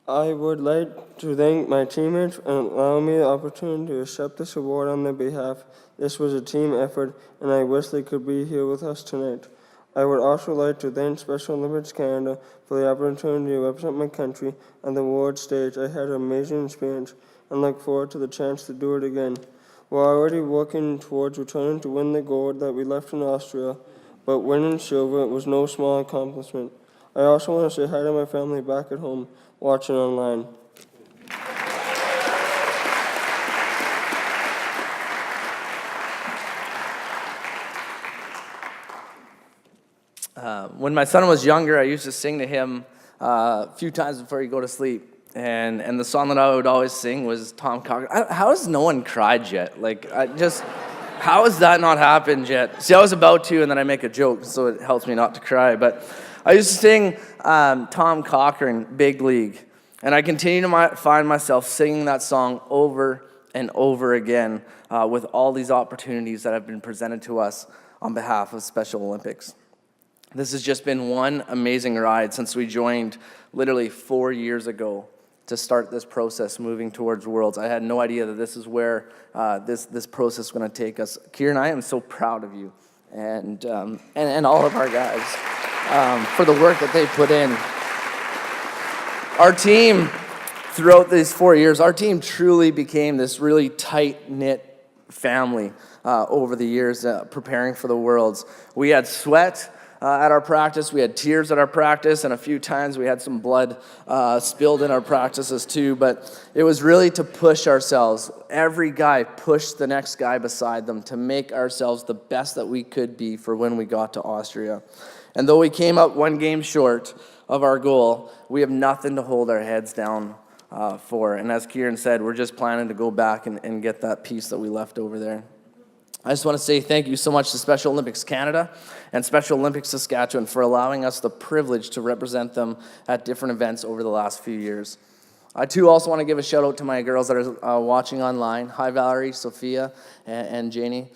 I would like to thank my teammates and allowing me the opportunity to accept this award on their behalf. This was a team effort, and I wish they could be here with us tonight. I would also like to thank Special Olympics Canada for the opportunity to represent my country on the world stage. I had an amazing experience and look forward to the chance to do it again. We're already working towards returning to win the gold that we left in Austria, but winning silver was no small accomplishment. I also want to say hi to my family back at home watching online. When my son was younger, I used to sing to him a few times before he'd go to sleep. And the song that I would always sing was Tom Cochran. How has no one cried yet? How has that not happened yet? See, I was about to, and then I make a joke, so it helps me not to cry. But I used to sing Tom Cochran, Big League. And I continue to find myself singing that song over and over again with all these opportunities that have been presented to us on behalf of Special Olympics. This has just been one amazing ride since we joined literally 4 years ago to start this process moving towards Worlds. I had no idea that this is where this process is going to take us. Kieran, I am so proud of you and all of our guys for the work that they put in. Our team, throughout these 4 years, our team truly became this really tight-knit family over the years preparing for the Worlds. We had sweat, at our practice. We had tears at our practice, and a few times we had some blood spilled in our practices too, but it was really to push ourselves. Every guy pushed the next guy beside them to make ourselves the best that we could be for when we got to Austria. And though we came up one game short of our goal, we have nothing to hold our heads down for. And as Kieran said, we're just planning to go back and get that piece that we left over there. I just want to say thank you so much to Special Olympics Canada and Special Olympics Saskatchewan for allowing us the privilege to represent them at different events over the last few years. I too also want to give a shout out to my girls that are watching online. Hi Valerie, Sophia, and Janie.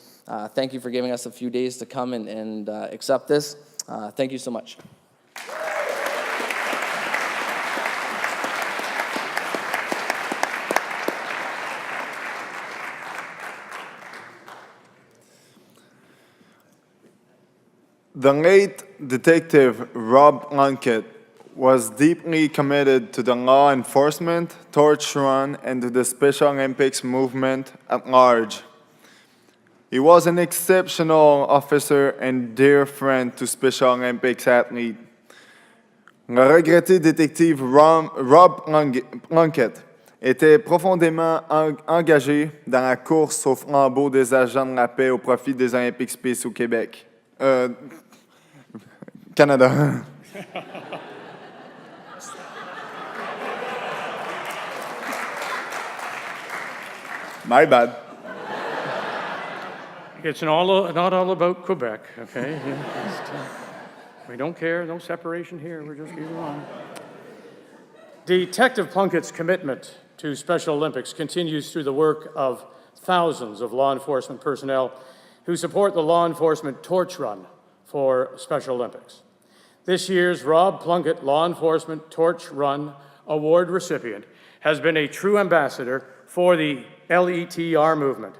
Thank you for giving us a few days to come and accept this. Thank you so much. The late Detective Rob Plunkett was deeply committed to the law enforcement, torch run, and to the Special Olympics movement at large. He was an exceptional officer and dear friend to Special Olympics athletes. Le regretté détective Rob Plunkett était profondément engagé dans la course au flambeau des agents de la paix au profit des Olympiques spéciaux au Québec. Canada. My bad. It's not all about Quebec, okay? We don't care, no separation here, we're just keeping on. Detective Plunkett's commitment to Special Olympics continues through the work of thousands of law enforcement personnel who support the law enforcement torch run for Special Olympics. This year's Rob Plunkett Law Enforcement Torch Run Award recipient has been a true ambassador for the LETR movement,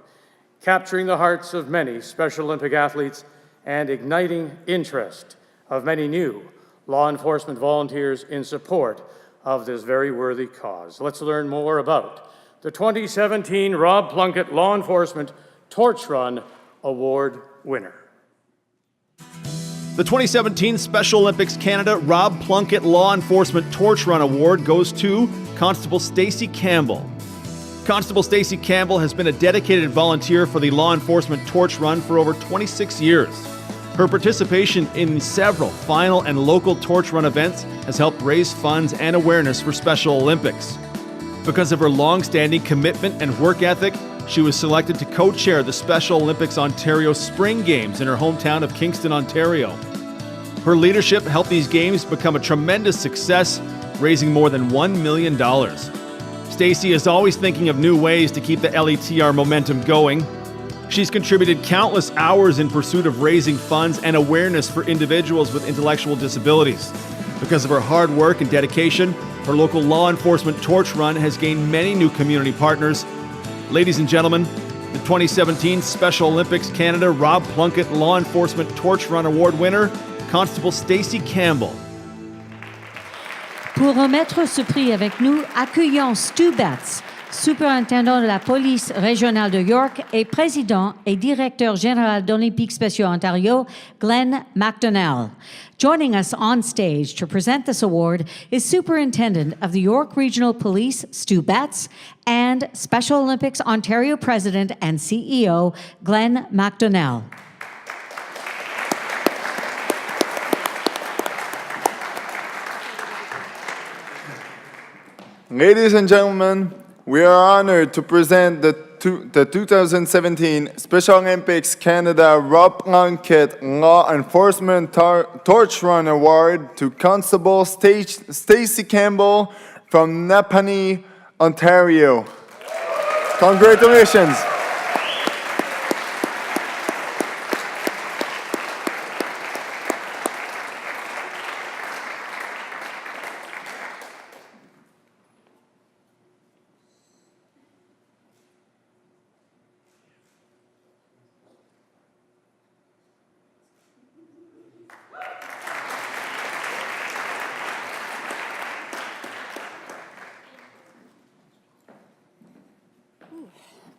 capturing the hearts of many Special Olympic athletes and igniting interest of many new law enforcement volunteers in support of this very worthy cause. Let's learn more about the 2017 Rob Plunkett Law Enforcement Torch Run Award winner. The 2017 Special Olympics Canada Rob Plunkett Law Enforcement Torch Run Award goes to Constable Stacey Campbell. Constable Stacey Campbell has been a dedicated volunteer for the Law Enforcement Torch Run for over 26 years. Her participation in several final and local torch run events has helped raise funds and awareness for Special Olympics. Because of her long-standing commitment and work ethic, she was selected to co-chair the Special Olympics Ontario Spring Games in her hometown of Kingston, Ontario. Her leadership helped these games become a tremendous success, raising more than $1 million. Stacey is always thinking of new ways to keep the LETR momentum going. She's contributed countless hours in pursuit of raising funds and awareness for individuals with intellectual disabilities. Because of her hard work and dedication, her local law enforcement torch run has gained many new community partners. Ladies and gentlemen, the 2017 Special Olympics Canada Rob Plunkett Law Enforcement Torch Run Award winner, Constable Stacey Campbell. Pour remettre ce prix avec nous, accueillons Stu Betts, superintendant de la police régionale de York et président et directeur général d'Olympiques Speciaux Ontario, Glenn McDonnell. Joining us on stage to present this award is Superintendent of the York Regional Police, Stu Betts, and Special Olympics Ontario President and CEO, Glenn McDonnell. Ladies and gentlemen, we are honored to present the 2017 Special Olympics Canada Rob Plunkett Law Enforcement Torch Run Award to Constable Stacey Campbell from Napanee, Ontario. Congratulations.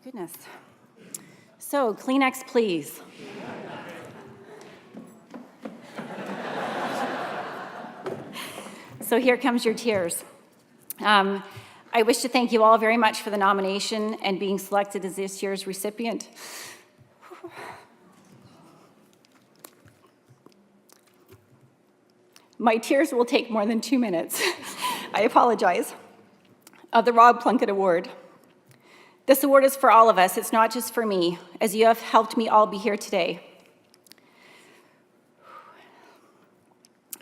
Goodness. So, Kleenex, please. So here comes your tears. I wish to thank you all very much for the nomination and being selected as this year's recipient. My tears will take more than 2 minutes. I apologize. Of the Rob Plunkett Award. This award is for all of us. It's not just for me, as you have helped me all be here today.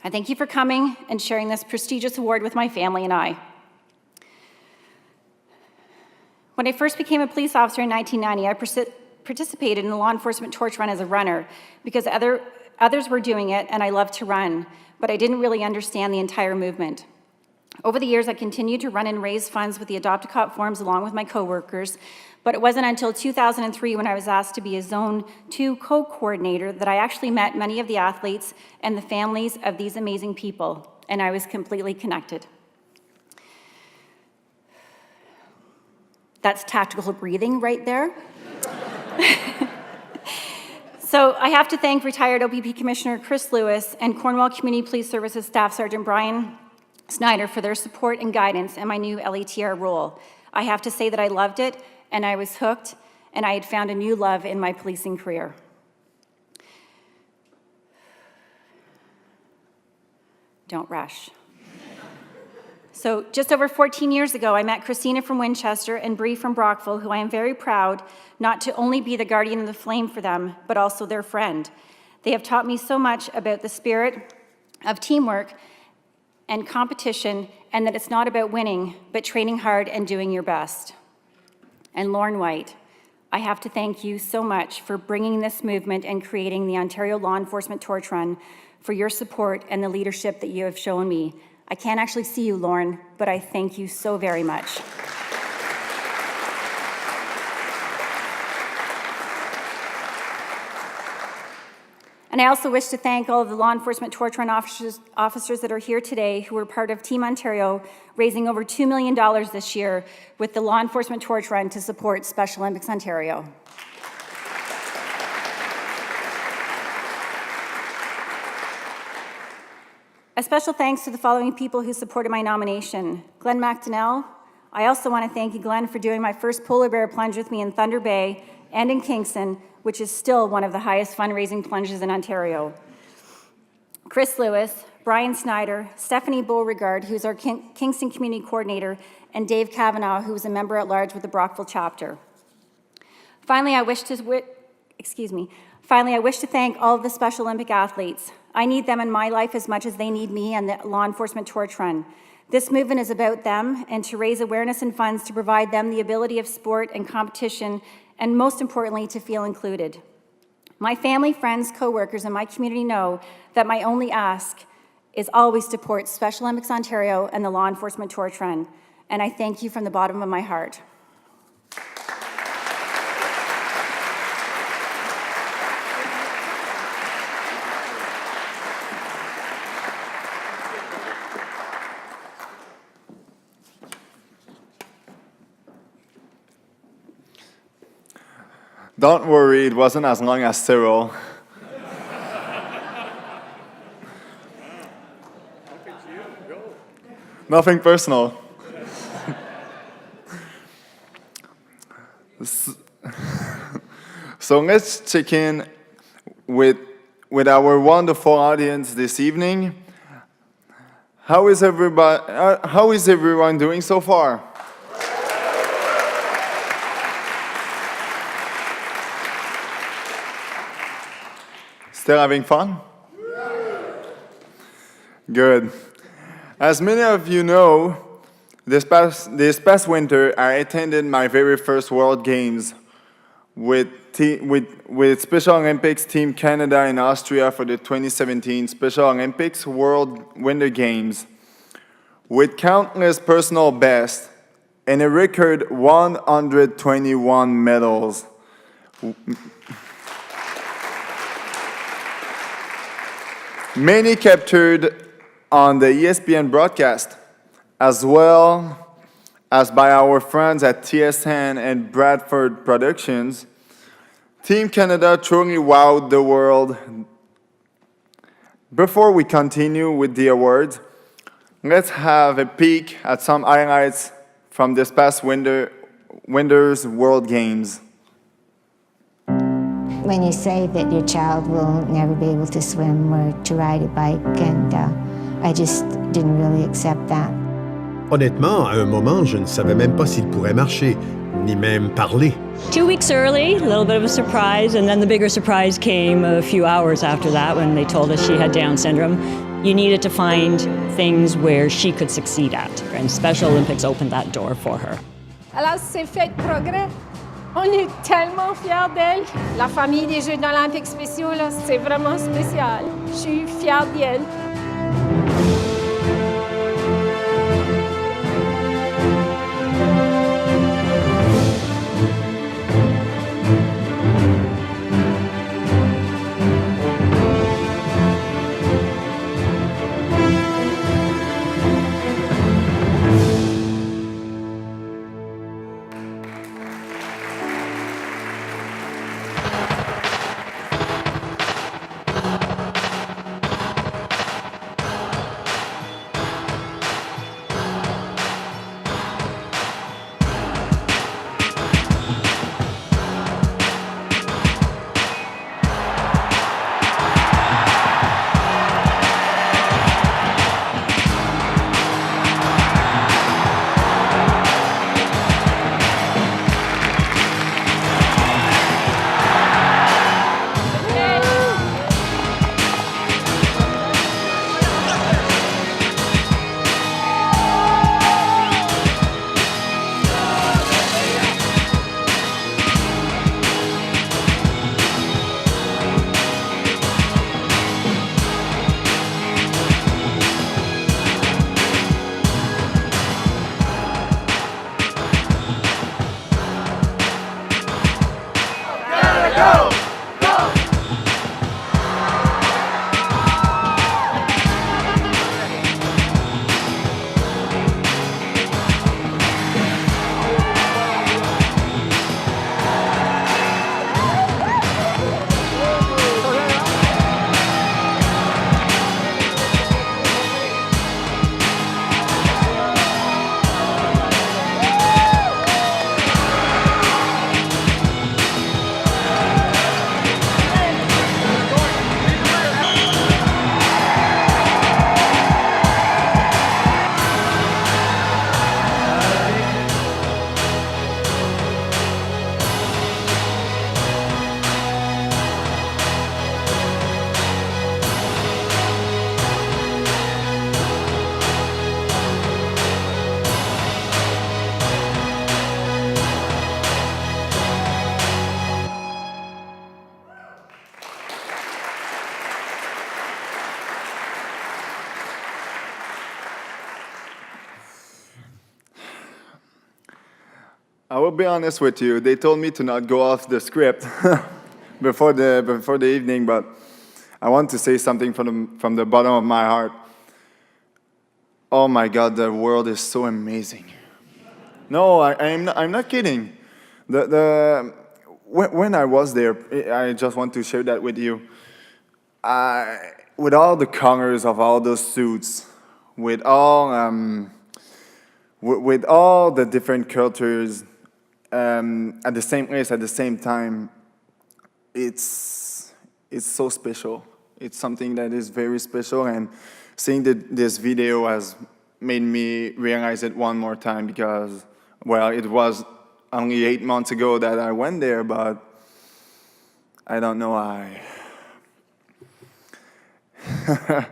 I thank you for coming and sharing this prestigious award with my family and I. When I first became a police officer in 1990, I participated in the law enforcement torch run as a runner because others were doing it and I loved to run, but I didn't really understand the entire movement. Over the years, I continued to run and raise funds with the Adopt a Cop forums along with my coworkers, but it wasn't until 2003 when I was asked to be a Zone 2 co-coordinator that I actually met many of the athletes and the families of these amazing people, and I was completely connected. That's tactical breathing right there. So I have to thank retired OPP Commissioner Chris Lewis and Cornwall Community Police Services Staff Sergeant Brian Snyder for their support and guidance in my new LATR role. I have to say that I loved it, and I was hooked, and I had found a new love in my policing career. Don't rush. So just over 14 years ago, I met Christina from Winchester and Bree from Brockville, who I am very proud not to only be the guardian of the flame for them, but also their friend. They have taught me so much about the spirit of teamwork and competition, and that it's not about winning, but training hard and doing your best. And Lauren White, I have to thank you so much for bringing this movement and creating the Ontario Law Enforcement Torch Run, for your support and the leadership that you have shown me. I can't actually see you, Lauren, but I thank you so very much. And I also wish to thank all of the law enforcement torch run officers that are here today who were part of Team Ontario, raising over $2 million this year with the law enforcement torch run to support Special Olympics Ontario. A special thanks to the following people who supported my nomination. Glenn McDonnell. I also want to thank you, Glenn, for doing my first polar bear plunge with me in Thunder Bay and in Kingston, which is still one of the highest fundraising plunges in Ontario. Chris Lewis, Brian Snyder, Stephanie Beauregard, who's our Kingston Community Coordinator, and Dave Kavanaugh, who is a member at large with the Brockville chapter. Finally, I wish to thank all of the Special Olympic athletes. I need them in my life as much as they need me and the law enforcement torch run. This movement is about them and to raise awareness and funds to provide them the ability of sport and competition, and most importantly, to feel included. My family, friends, coworkers, and my community know that my only ask is always to support Special Olympics Ontario and the law enforcement torch run, and I thank you from the bottom of my heart. Don't worry, it wasn't as long as Cyril. Nothing personal. So let's check in with our wonderful audience this evening. How is everyone doing so far? Still having fun? Good. As many of you know, this past winter, I attended my very first World Games with Special Olympics Team Canada in Austria for the 2017 Special Olympics World Winter Games, with countless personal bests and a record 121 medals. Many captured on the ESPN broadcast, as well as by our friends at TSN and Bradford Productions. Team Canada truly wowed the world. Before we continue with the awards, Let's have a peek at some highlights from this past winter's World Games. When you say that your child will never be able to swim or to ride a bike, and I just didn't really accept that. Honnêtement, à un moment, je ne savais même pas s'il pourrait marcher, ni même parler. 2 weeks early, a little bit of a surprise, and then the bigger surprise came a few hours after that when they told us she had Down syndrome. You needed to find things where she could succeed at, and Special Olympics opened that door for her. Elle a fait de progrès. On est tellement fiers d'elle. La famille des Jeux olympiques spéciaux, c'est vraiment spécial. Je suis fière d'elle. I will be honest with you. They told me to not go off the script before the evening, but I want to say something from the bottom of my heart. Oh my God, the world is so amazing. No, I'm not kidding. When I was there, I just want to share that with you. With all the colors of all those suits, with all the different cultures at the same place at the same time, it's so special. It's something that is very special, and seeing this video has made me realize it one more time because, well, it was only 8 months ago that I went there, but I don't know why.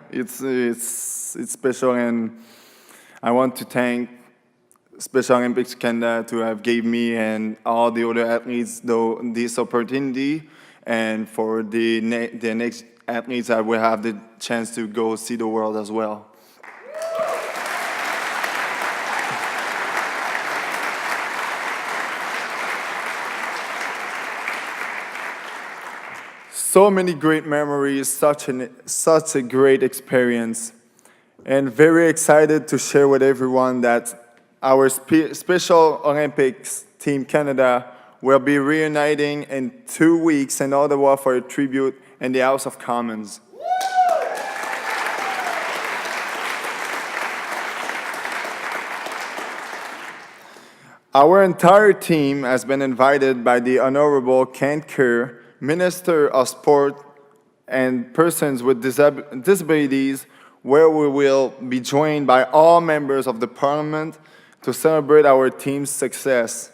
It's special, and I want to thank Special Olympics Canada to have gave me and all the other athletes this opportunity, and for the next athletes that will have the chance to go see the world as well. So many great memories, such a great experience, and very excited to share with everyone that our Special Olympics Team Canada will be reuniting in 2 weeks in Ottawa for a tribute in the House of Commons. Our entire team has been invited by the Honorable Kent Kerr, Minister of Sport and Persons with Disabilities, where we will be joined by all members of the Parliament to celebrate our team's success.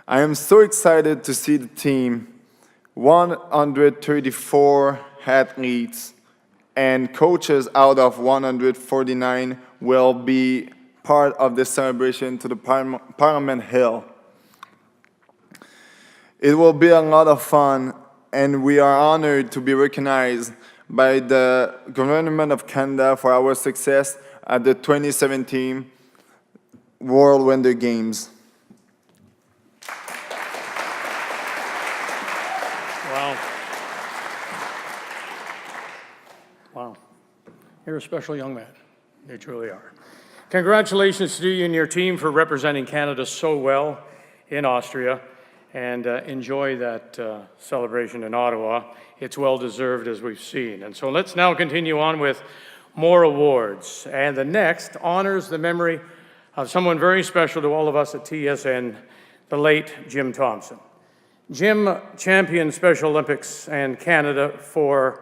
I am so excited to see the team, 134 athletes and coaches out of 149 will be part of this celebration to the Parliament Hill. It will be a lot of fun, and we are honored to be recognized by the Government of Canada for our success at the 2017 World Winter Games. Wow. Wow. You're a special young man. You truly are. Congratulations to you and your team for representing Canada so well in Austria, and enjoy that celebration in Ottawa. It's well-deserved, as we've seen. And so let's now continue on with more awards. And the next honors the memory of someone very special to all of us at TSN, the late Jim Thompson. Jim championed Special Olympics and Canada for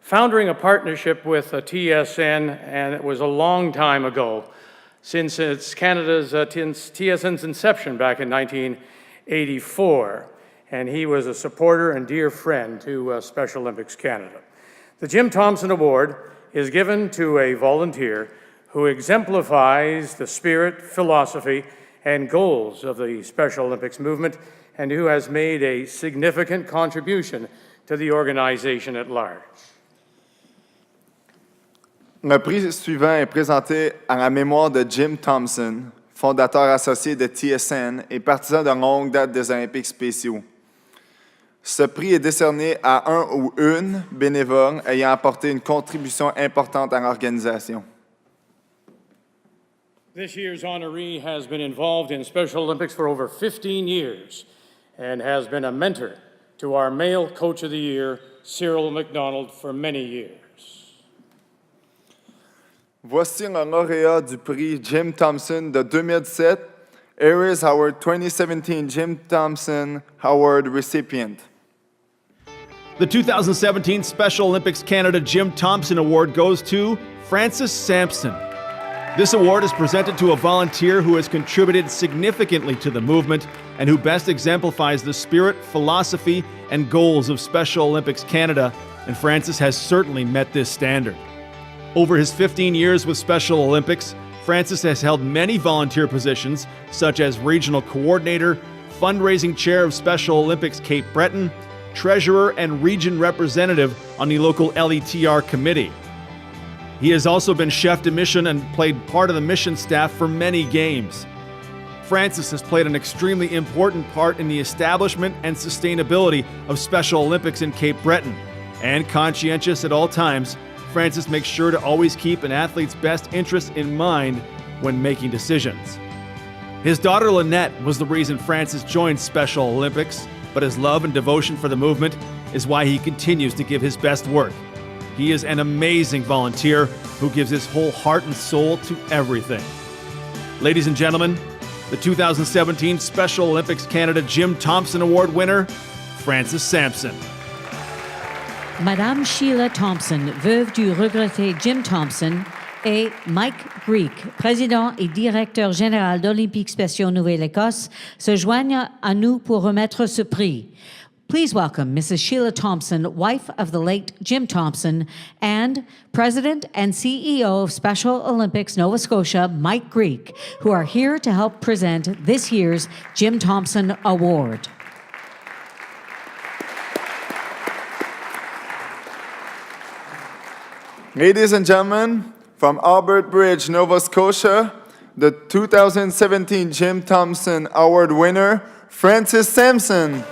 founding a partnership with TSN, and it was a long time ago, since it's TSN's inception back in 1984, and he was a supporter and dear friend to Special Olympics Canada. The Jim Thompson Award is given to a volunteer who exemplifies the spirit, philosophy, and goals of the Special Olympics movement, and who has made a significant contribution to the organization at large. Le prix suivant est présenté à la mémoire de Jim Thompson, fondateur associé de TSN et partisan de longue date des Olympiques spéciaux. Ce prix est décerné à un ou une bénévole ayant apporté une contribution importante à l'organisation. This year's honoree has been involved in Special Olympics for over 15 years and has been a mentor to our male Coach of the Year, Cyril McDonald, for many years. Voici le lauréat du prix Jim Thompson de 2017. Here is our 2017 Jim Thompson Award recipient. The 2017 Special Olympics Canada Jim Thompson Award goes to Francis Sampson. This award is presented to a volunteer who has contributed significantly to the movement and who best exemplifies the spirit, philosophy, and goals of Special Olympics Canada, and Francis has certainly met this standard. Over his 15 years with Special Olympics, Francis has held many volunteer positions, such as Regional Coordinator, Fundraising Chair of Special Olympics Cape Breton, Treasurer and Region Representative on the local LETR committee. He has also been chef de mission and played part of the mission staff for many games. Francis has played an extremely important part in the establishment and sustainability of Special Olympics in Cape Breton, and conscientious at all times, Francis makes sure to always keep an athlete's best interest in mind when making decisions. His daughter Lynette was the reason Francis joined Special Olympics, but his love and devotion for the movement is why he continues to give his best work. He is an amazing volunteer who gives his whole heart and soul to everything. Ladies and gentlemen, the 2017 Special Olympics Canada Jim Thompson Award winner, Francis Sampson. Madame Sheila Thompson, veuve du regretté Jim Thompson, et Mike Greek, président et directeur général d'Olympiques spéciaux Nouvelle-Écosse, se joignent à nous pour remettre ce prix. Please welcome Mrs. Sheila Thompson, wife of the late Jim Thompson, and President and CEO of Special Olympics Nova Scotia, Mike Greek, who are here to help present this year's Jim Thompson Award. Ladies and gentlemen, from Albert Bridge, Nova Scotia, the 2017 Jim Thompson Award winner, Francis Sampson.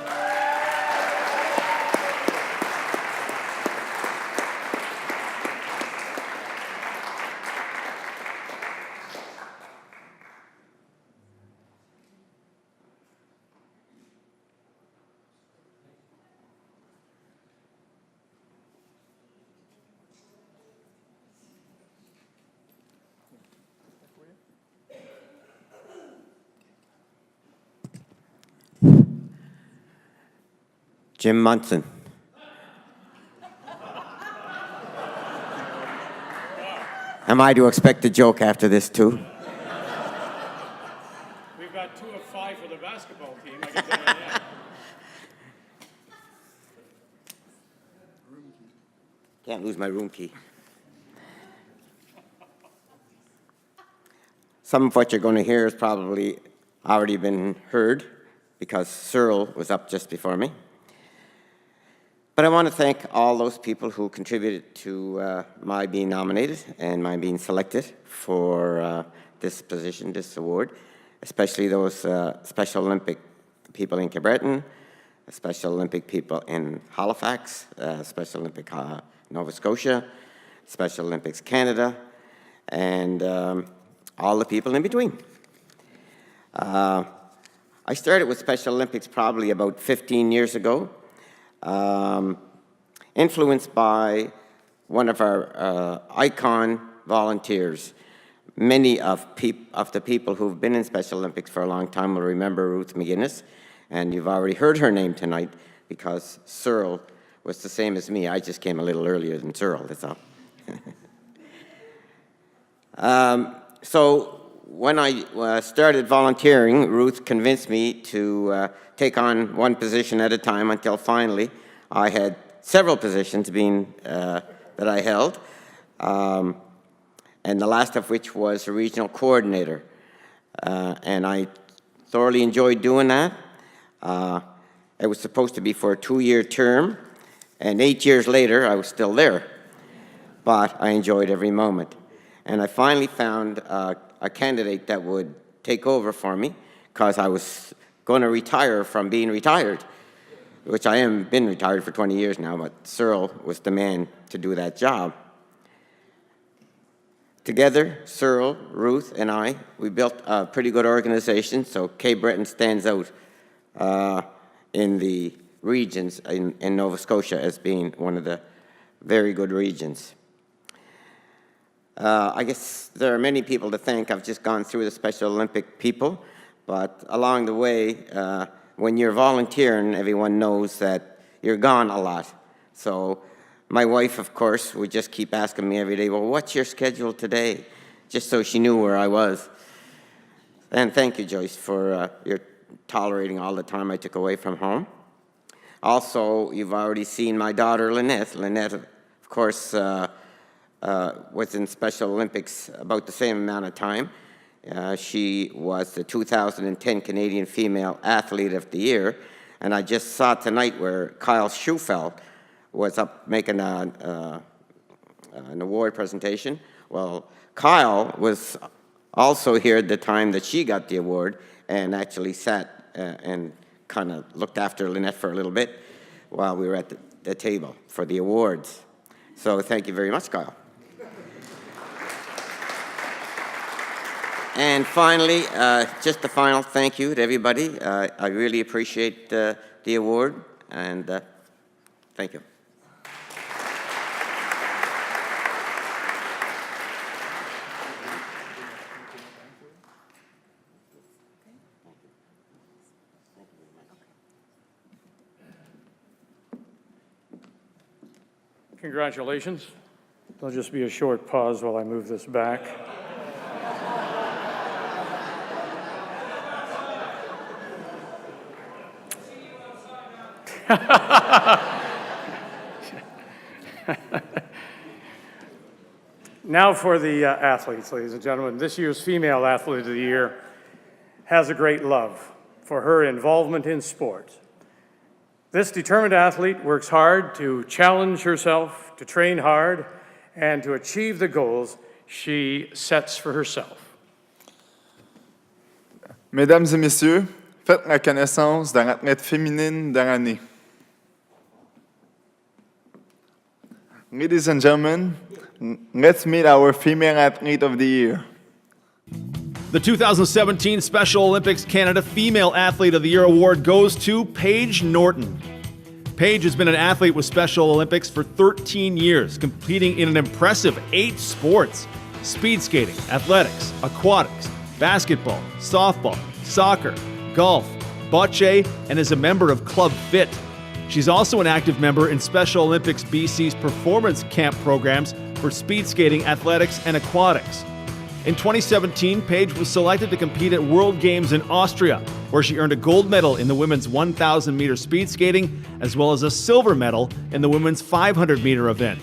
Jim Munson. Am I to expect a joke after this, too? We've got 2 of 5 for the basketball team. I can tell you that. Can't lose my room key. Some of what you're going to hear has probably already been heard because Cyril was up just before me. But I want to thank all those people who contributed to my being nominated and my being selected for this position, this award, especially those Special Olympic people in Cape Breton, Special Olympic people in Halifax, Special Olympic Nova Scotia, Special Olympics Canada, and all the people in between. I started with Special Olympics probably about 15 years ago, influenced by one of our icon volunteers. Many of the people who've been in Special Olympics for a long time will remember Ruth McGuinness, and you've already heard her name tonight because Cyril was the same as me. I just came a little earlier than Cyril, that's all. So when I started volunteering, Ruth convinced me to take on one position at a time until finally I had several positions that I held, and the last of which was a regional coordinator. And I thoroughly enjoyed doing that. It was supposed to be for a 2-year term, and 8 years later I was still there. But I enjoyed every moment. And I finally found a candidate that would take over for me because I was going to retire from being retired, which I have been retired for 20 years now, but Cyril was the man to do that job. Together, Cyril, Ruth, and we built a pretty good organization, so Cape Breton stands out in the regions in Nova Scotia as being one of the very good regions. I guess there are many people to thank. I've just gone through the Special Olympic people, but along the way, when you're volunteering, everyone knows that you're gone a lot. So my wife, of course, would just keep asking me every day, well, what's your schedule today? Just so she knew where I was. And thank you, Joyce, for your tolerating all the time I took away from home. Also, you've already seen my daughter, Lynette. Lynette, of course, was in Special Olympics about the same amount of time. She was the 2010 Canadian Female Athlete of the Year, and I just saw tonight where Kyle Schufeld was up making an award presentation. Well, Kyle was also here at the time that she got the award and actually sat and kind of looked after Lynette for a little bit while we were at the table for the awards. So thank you very much, Kyle. And finally, just a final thank you to everybody. I really appreciate the award, and thank you. Congratulations. There'll just be a short pause while I move this back. Now for the athletes, ladies and gentlemen. This year's Female Athlete of the Year has a great love for her involvement in sport. This determined athlete works hard to challenge herself, to train hard, and to achieve the goals she sets for herself. Mesdames et messieurs, faites la connaissance de l'athlète féminine de l'année. Ladies and gentlemen, let's meet our Female Athlete of the Year. The 2017 Special Olympics Canada Female Athlete of the Year award goes to Paige Norton. Paige has been an athlete with Special Olympics for 13 years, competing in an impressive 8 sports: speed skating, athletics, aquatics, basketball, softball, soccer, golf, bocce, and is a member of Club Fit. She's also an active member in Special Olympics BC's performance camp programs for speed skating, athletics, and aquatics. In 2017, Paige was selected to compete at World Games in Austria, where she earned a gold medal in the women's 1,000-meter speed skating, as well as a silver medal in the women's 500-meter event.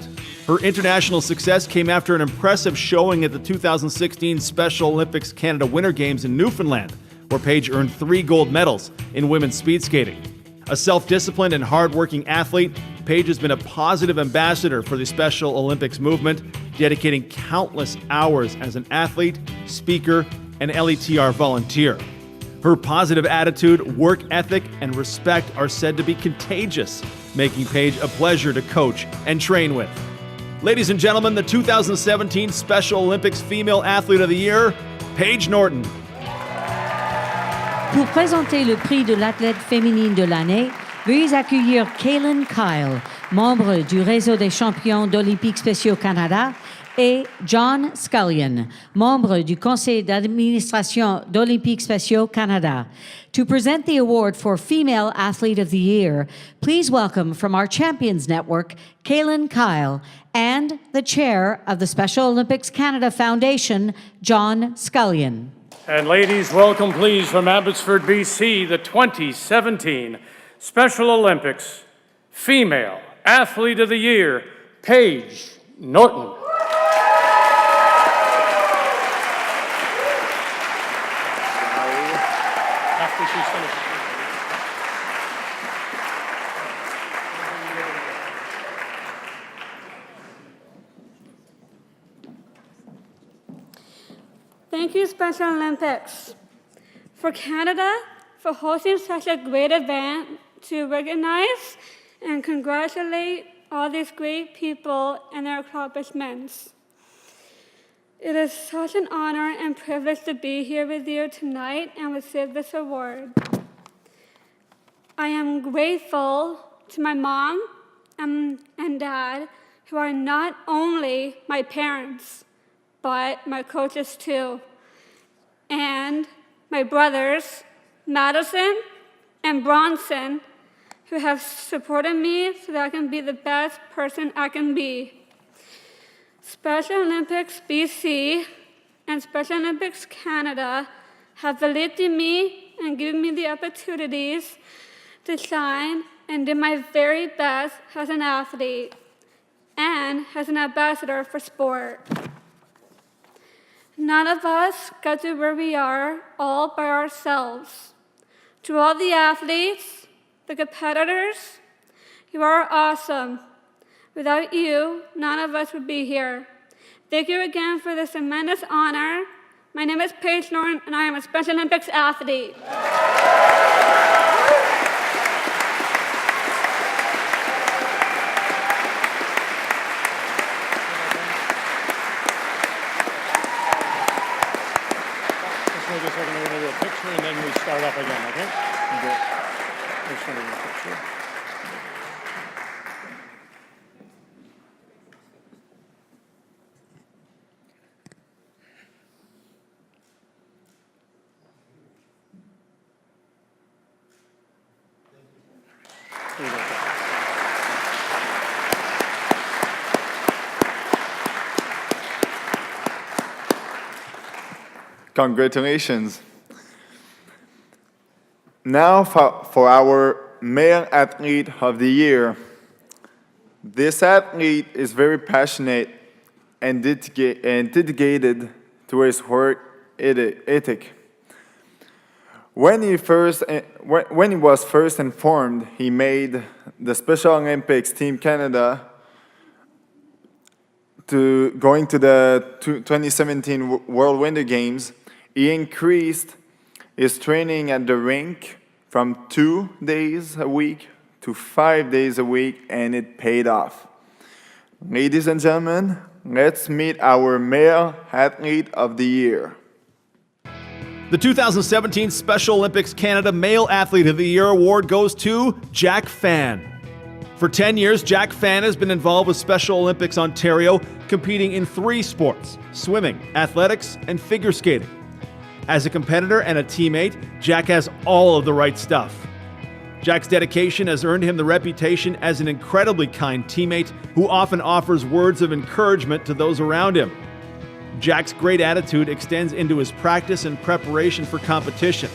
Her international success came after an impressive showing at the 2016 Special Olympics Canada Winter Games in Newfoundland, where Paige earned 3 gold medals in women's speed skating. A self-disciplined and hard-working athlete, Paige has been a positive ambassador for the Special Olympics movement, dedicating countless hours as an athlete, speaker, and LETR volunteer. Her positive attitude, work ethic, and respect are said to be contagious, making Paige a pleasure to coach and train with. Ladies and gentlemen, the 2017 Special Olympics Female Athlete of the Year, Paige Norton. Pour présenter le prix de l'athlète féminine de l'année, veuillez accueillir Kaylin Kyle, membre du réseau des champions d'Olympiques spéciaux Canada, et John Scullion, membre du conseil d'administration d'Olympiques spéciaux Canada. To present the award for Female Athlete of the Year, please welcome from our Champions Network, Kaylin Kyle, and the chair of the Special Olympics Canada Foundation, John Scullion. And ladies, welcome please from Abbotsford, BC, the 2017 Special Olympics Female Athlete of the Year, Paige Norton. After she's finished. Thank you, Special Olympics, for Canada for hosting such a great event to recognize and congratulate all these great people and their accomplishments. It is such an honor and privilege to be here with you tonight and receive this award. I am grateful to my mom and dad, who are not only my parents, but my coaches too, and my brothers, Madison and Bronson, who have supported me so that I can be the best person I can be. Special Olympics BC and Special Olympics Canada have believed in me and given me the opportunities to shine and do my very best as an athlete and as an ambassador for sport. None of us got to where we are all by ourselves. To all the athletes, the competitors, you are awesome. Without you, none of us would be here. Thank you again for this tremendous honor. My name is Paige Norton, and I am a Special Olympics athlete. Just a second, we're going to do a picture and then we start up again, okay? Okay. Just want to do a picture. Here you go. Congratulations. Now for our Male Athlete of the Year. This athlete is very passionate and dedicated to his work ethic. When he was first informed he made the Special Olympics Team Canada going to the 2017 World Winter Games, he increased his training at the rink from 2 days a week to 5 days a week, and it paid off. Ladies and gentlemen, let's meet our Male Athlete of the Year. The 2017 Special Olympics Canada Male Athlete of the Year award goes to Jack Fan. For 10 years, Jack Fan has been involved with Special Olympics Ontario, competing in 3 sports: swimming, athletics, and figure skating. As a competitor and a teammate, Jack has all of the right stuff. Jack's dedication has earned him the reputation as an incredibly kind teammate who often offers words of encouragement to those around him. Jack's great attitude extends into his practice and preparation for competition.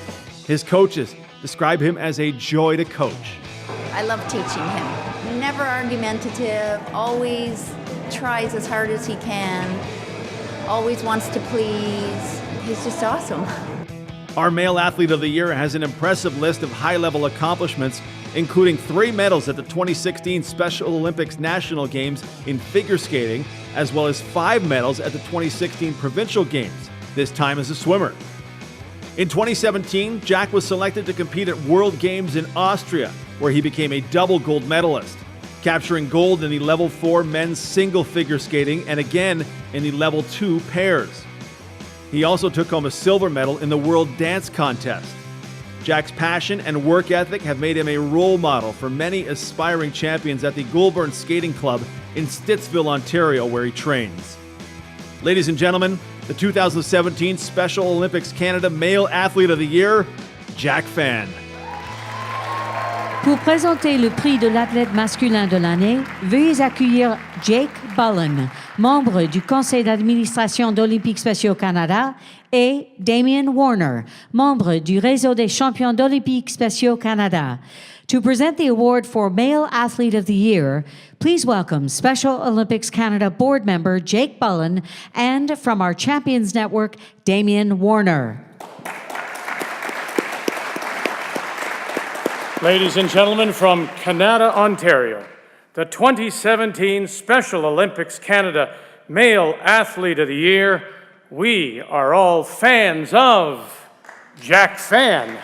His coaches describe him as a joy to coach. I love teaching him. Never argumentative, always tries as hard as he can, always wants to please. He's just awesome. Our Male Athlete of the Year has an impressive list of high-level accomplishments, including 3 medals at the 2016 Special Olympics National Games in figure skating, as well as 5 medals at the 2016 Provincial Games, this time as a swimmer. In 2017, Jack was selected to compete at World Games in Austria, where he became a double gold medalist, capturing gold in the Level 4 men's single figure skating and again in the Level 2 pairs. He also took home a silver medal in the World Dance Contest. Jack's passion and work ethic have made him a role model for many aspiring champions at the Goulburn Skating Club in Stittsville, Ontario, where he trains. Ladies and gentlemen, the 2017 Special Olympics Canada Male Athlete of the Year, Jack Fan. Pour présenter le prix de l'athlète masculin de l'année, veuillez accueillir Jake Bullen, membre du conseil d'administration d'Olympiques Spéciaux Canada, et Damien Warner, membre du réseau des champions d'Olympiques Spéciaux Canada. To present the award for Male Athlete of the Year, please welcome Special Olympics Canada board member Jake Bullen and from our Champions Network, Damien Warner. Ladies and gentlemen, from Canada, Ontario, the 2017 Special Olympics Canada Male Athlete of the Year, we are all fans of Jack Fan.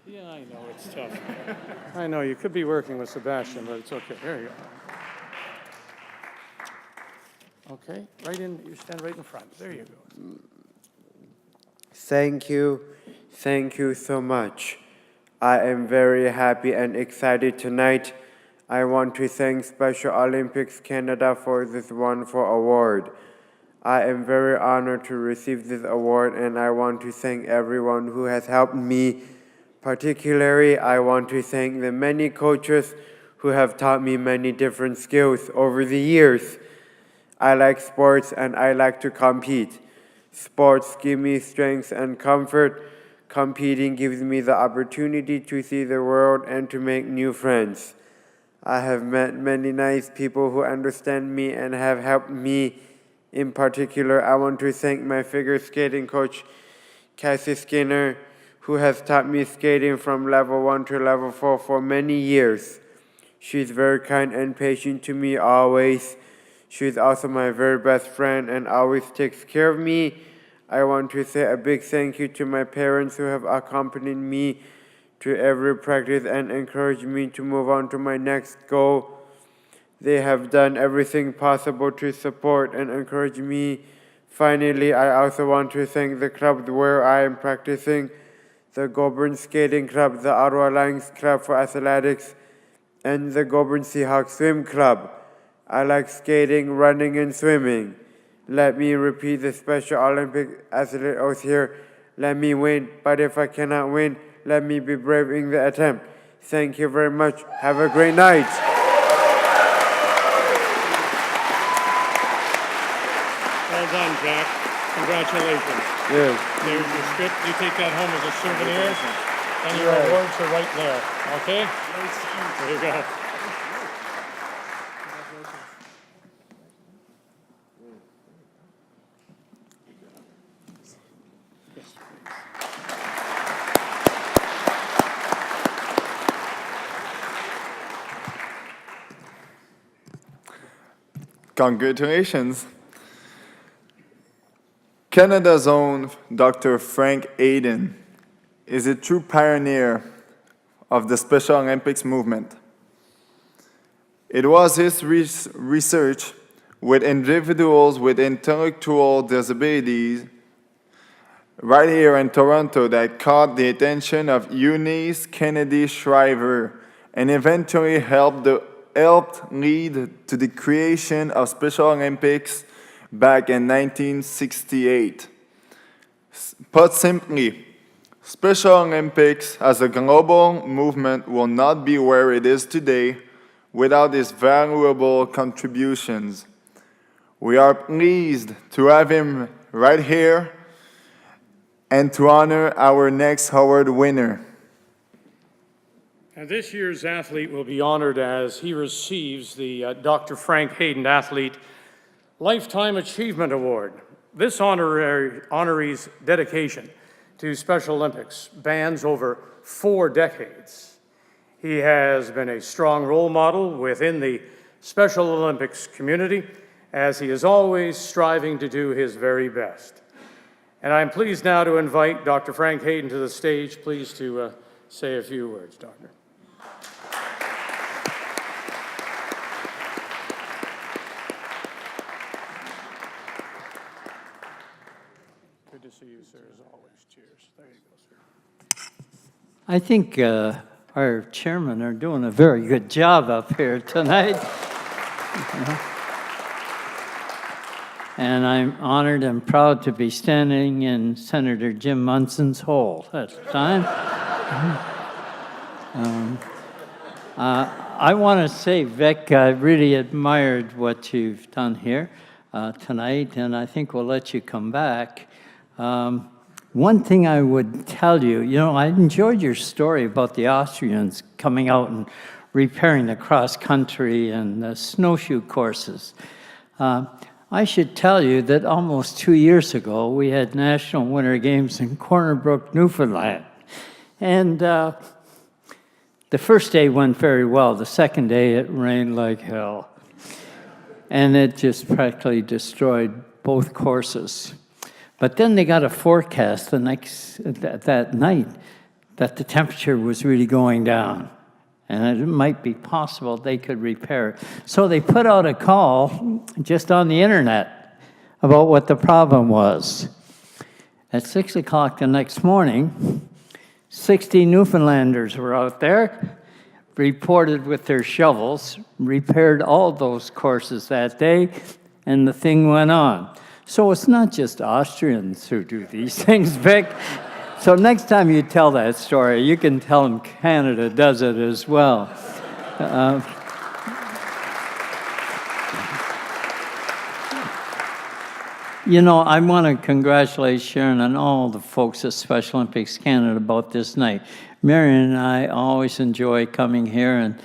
Yeah, I know, it's tough. I know, you could be working with Sebastian, but it's okay. There you go. Okay, right in, you stand right in front. There you go. Thank you so much. I am very happy and excited tonight. I want to thank Special Olympics Canada for this wonderful award. I am very honored to receive this award, and I want to thank everyone who has helped me. Particularly, I want to thank the many coaches who have taught me many different skills over the years. I like sports and I like to compete. Sports give me strength and comfort. Competing gives me the opportunity to see the world and to make new friends. I have met many nice people who understand me and have helped me. In particular, I want to thank my figure skating coach, Cassie Skinner, who has taught me skating from level 1 to level 4 for many years. She's very kind and patient to me always. She's also my very best friend and always takes care of me. I want to say a big thank you to my parents who have accompanied me to every practice and encouraged me to move on to my next goal. They have done everything possible to support and encourage me. Finally, I also want to thank the clubs where I am practicing, the Goulburn Skating Club, the Ottawa Lions Club for Athletics, and the Goulburn Seahawks Swim Club. I like skating, running, and swimming. Let me repeat the Special Olympic athlete oath here. Let me win, but if I cannot win, let me be brave in the attempt. Thank you very much. Have a great night. Well done, Jack. Congratulations. Yes. There's your script. You take that home as a souvenir, and your awards are right there. Okay? There you go. Congratulations. Canada's own Dr. Frank Hayden is a true pioneer of the Special Olympics movement. It was his research with individuals with intellectual disabilities right here in Toronto that caught the attention of Eunice Kennedy Shriver and eventually helped lead to the creation of Special Olympics back in 1968. Put simply, Special Olympics as a global movement will not be where it is today without his valuable contributions. We are pleased to have him right here and to honor our next award winner. And this year's athlete will be honored as he receives the Dr. Frank Hayden Athlete Lifetime Achievement Award. This honoree's dedication to Special Olympics spans over 4 decades. He has been a strong role model within the Special Olympics community, as he is always striving to do his very best. And I'm pleased now to invite Dr. Frank Hayden to the stage. Please to say a few words, Doctor. Good to see you, sir, as always. Cheers. There you go, sir. I think our chairmen are doing a very good job up here tonight. And I'm honored and proud to be standing in Senator Jim Munson's hole at the time. I want to say, Vic, I really admired what you've done here tonight, and I think we'll let you come back. One thing I would tell you, I enjoyed your story about the Austrians coming out and repairing the cross-country and the snowshoe courses. I should tell you that almost 2 years ago, we had National Winter Games in Corner Brook, Newfoundland. And the first day went very well. The second day, it rained like hell. And it just practically destroyed both courses. But then they got a forecast that night that the temperature was really going down. And it might be possible they could repair it. So they put out a call just on the internet about what the problem was. At 6 o'clock the next morning, 60 Newfoundlanders were out there, reported with their shovels, repaired all those courses that day, and the thing went on. So it's not just Austrians who do these things, Vic. So next time you tell that story, you can tell them Canada does it as well. I want to congratulate Sharon and all the folks at Special Olympics Canada about this night. Marion and I always enjoy coming here and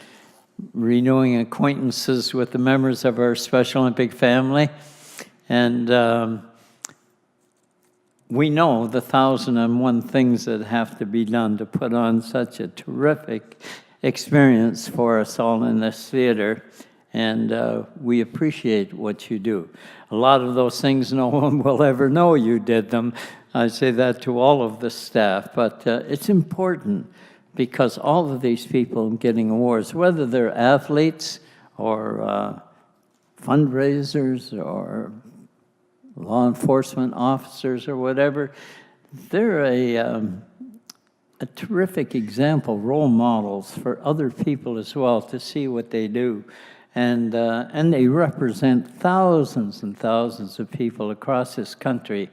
renewing acquaintances with the members of our Special Olympic family. And we know the 1,001 things that have to be done to put on such a terrific experience for us all in this theater, and we appreciate what you do. A lot of those things no one will ever know you did them. I say that to all of the staff, but it's important because all of these people getting awards, whether they're athletes or fundraisers or law enforcement officers or whatever, they're a terrific example, role models for other people as well to see what they do. And they represent thousands and thousands of people across this country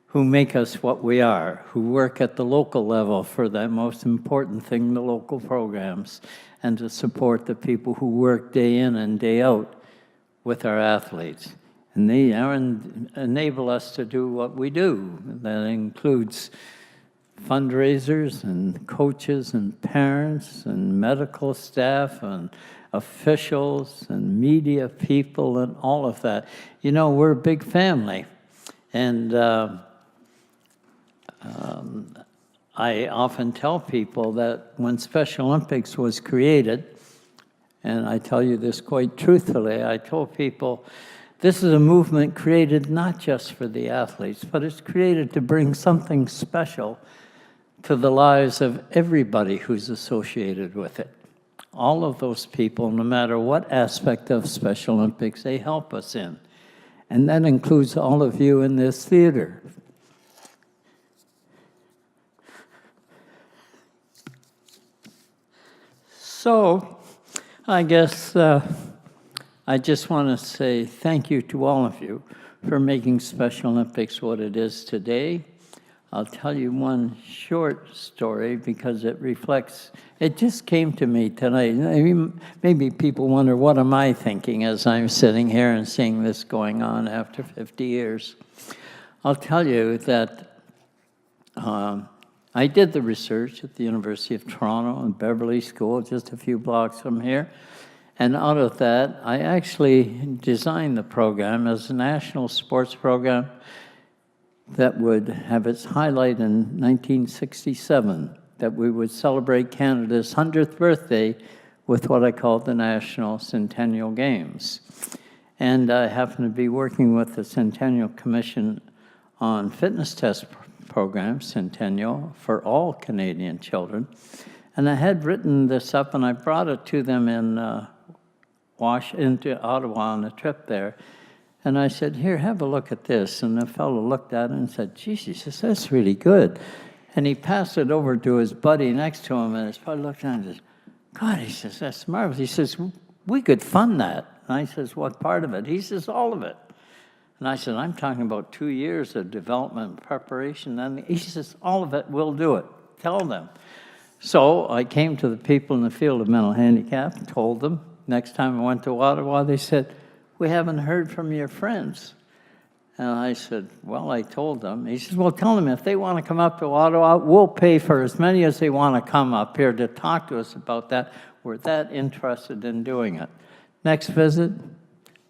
who make us what we are, who work at the local level for that most important thing, the local programs, and to support the people who work day in and day out with our athletes. And they enable us to do what we do. That includes fundraisers and coaches and parents and medical staff and officials and media people and all of that. We're a big family. And I often tell people that when Special Olympics was created, And I tell you this quite truthfully. I told people, this is a movement created not just for the athletes, but it's created to bring something special to the lives of everybody who's associated with it. All of those people, no matter what aspect of Special Olympics they help us in. And that includes all of you in this theater. So, I guess I just want to say thank you to all of you for making Special Olympics what it is today. I'll tell you one short story because it reflects, it just came to me tonight. Maybe people wonder, what am I thinking as I'm sitting here and seeing this going on after 50 years? I'll tell you that I did the research at the University of Toronto and Beverly School, just a few blocks from here. And out of that, I actually designed the program as a national sports program that would have its highlight in 1967, that we would celebrate Canada's 100th birthday with what I called the National Centennial Games. And I happen to be working with the Centennial Commission on fitness test program, Centennial, for all Canadian children. And I had written this up, and I brought it to them into Ottawa on a trip there. And I said, here, have a look at this. And the fellow looked at it and said, geez, he says, that's really good. And he passed it over to his buddy next to him, and his buddy looked at it and says, God, he says, that's marvelous. He says, we could fund that. And I says, what part of it? He says, all of it. And I said, I'm talking about 2 years of development and preparation. And he says, all of it, we'll do it. Tell them. So I came to the people in the field of mental handicap, told them. Next time I went to Ottawa, they said, we haven't heard from your friends. And I said, well, I told them. He says, well, tell them if they want to come up to Ottawa, we'll pay for as many as they want to come up here to talk to us about that. We're that interested in doing it. Next visit,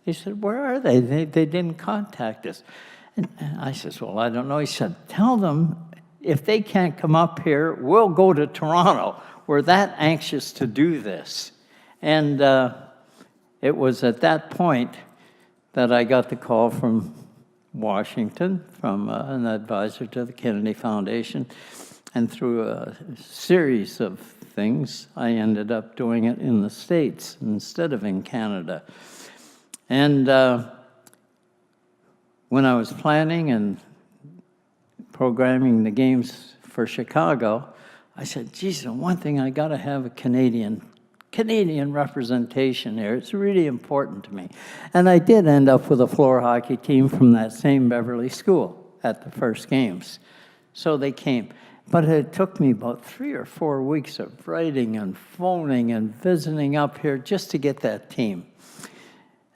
he said, where are they? They didn't contact us. And I says, well, I don't know. He said, tell them if they can't come up here, we'll go to Toronto. We're that anxious to do this. And it was at that point that I got the call from Washington, from an advisor to the Kennedy Foundation. And through a series of things, I ended up doing it in the States instead of in Canada. And when I was planning and programming the games for Chicago, I said, geez, the one thing I got to have a Canadian representation here. It's really important to me. And I did end up with a floor hockey team from that same Beverly School at the first games. So they came. But it took me about 3 or 4 weeks of writing and phoning and visiting up here just to get that team.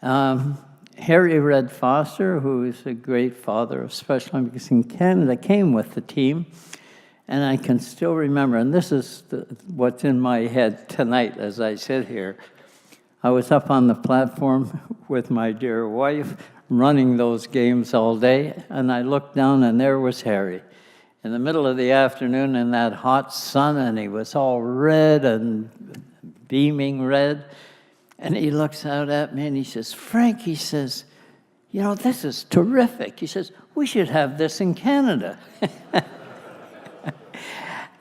Harry Red Foster, who is a great father of Special Olympics in Canada, came with the team. And I can still remember, and this is what's in my head tonight as I sit here. I was up on the platform with my dear wife, running those games all day, and I looked down, and there was Harry in the middle of the afternoon in that hot sun, and he was all red and beaming red. And he looks out at me, and he says, Frank, he says, you know, this is terrific. He says, we should have this in Canada.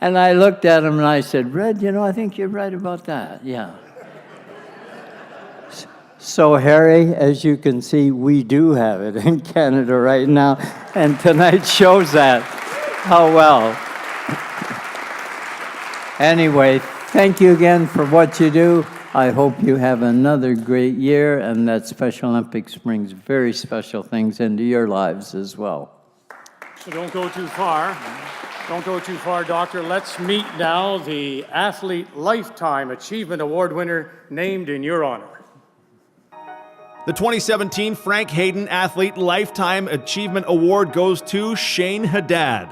And I looked at him and I said, Red, you know, I think you're right about that. Yeah. So, Harry, as you can see, we do have it in Canada right now. And tonight shows that. How well. Anyway, thank you again for what you do. I hope you have another great year and that Special Olympics brings very special things into your lives as well. So don't go too far. Don't go too far, Doctor. Let's meet now the Athlete Lifetime Achievement Award winner named in your honor. The 2017 Frank Hayden Athlete Lifetime Achievement Award goes to Shane Haddad.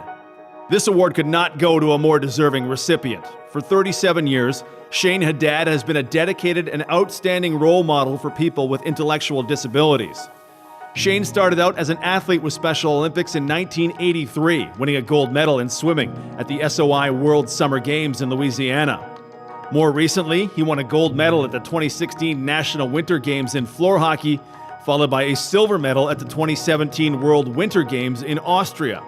This award could not go to a more deserving recipient. For 37 years, Shane Haddad has been a dedicated and outstanding role model for people with intellectual disabilities. Shane started out as an athlete with Special Olympics in 1983, winning a gold medal in swimming at the SOI World Summer Games in Louisiana. More recently, he won a gold medal at the 2016 National Winter Games in floor hockey, followed by a silver medal at the 2017 World Winter Games in Austria.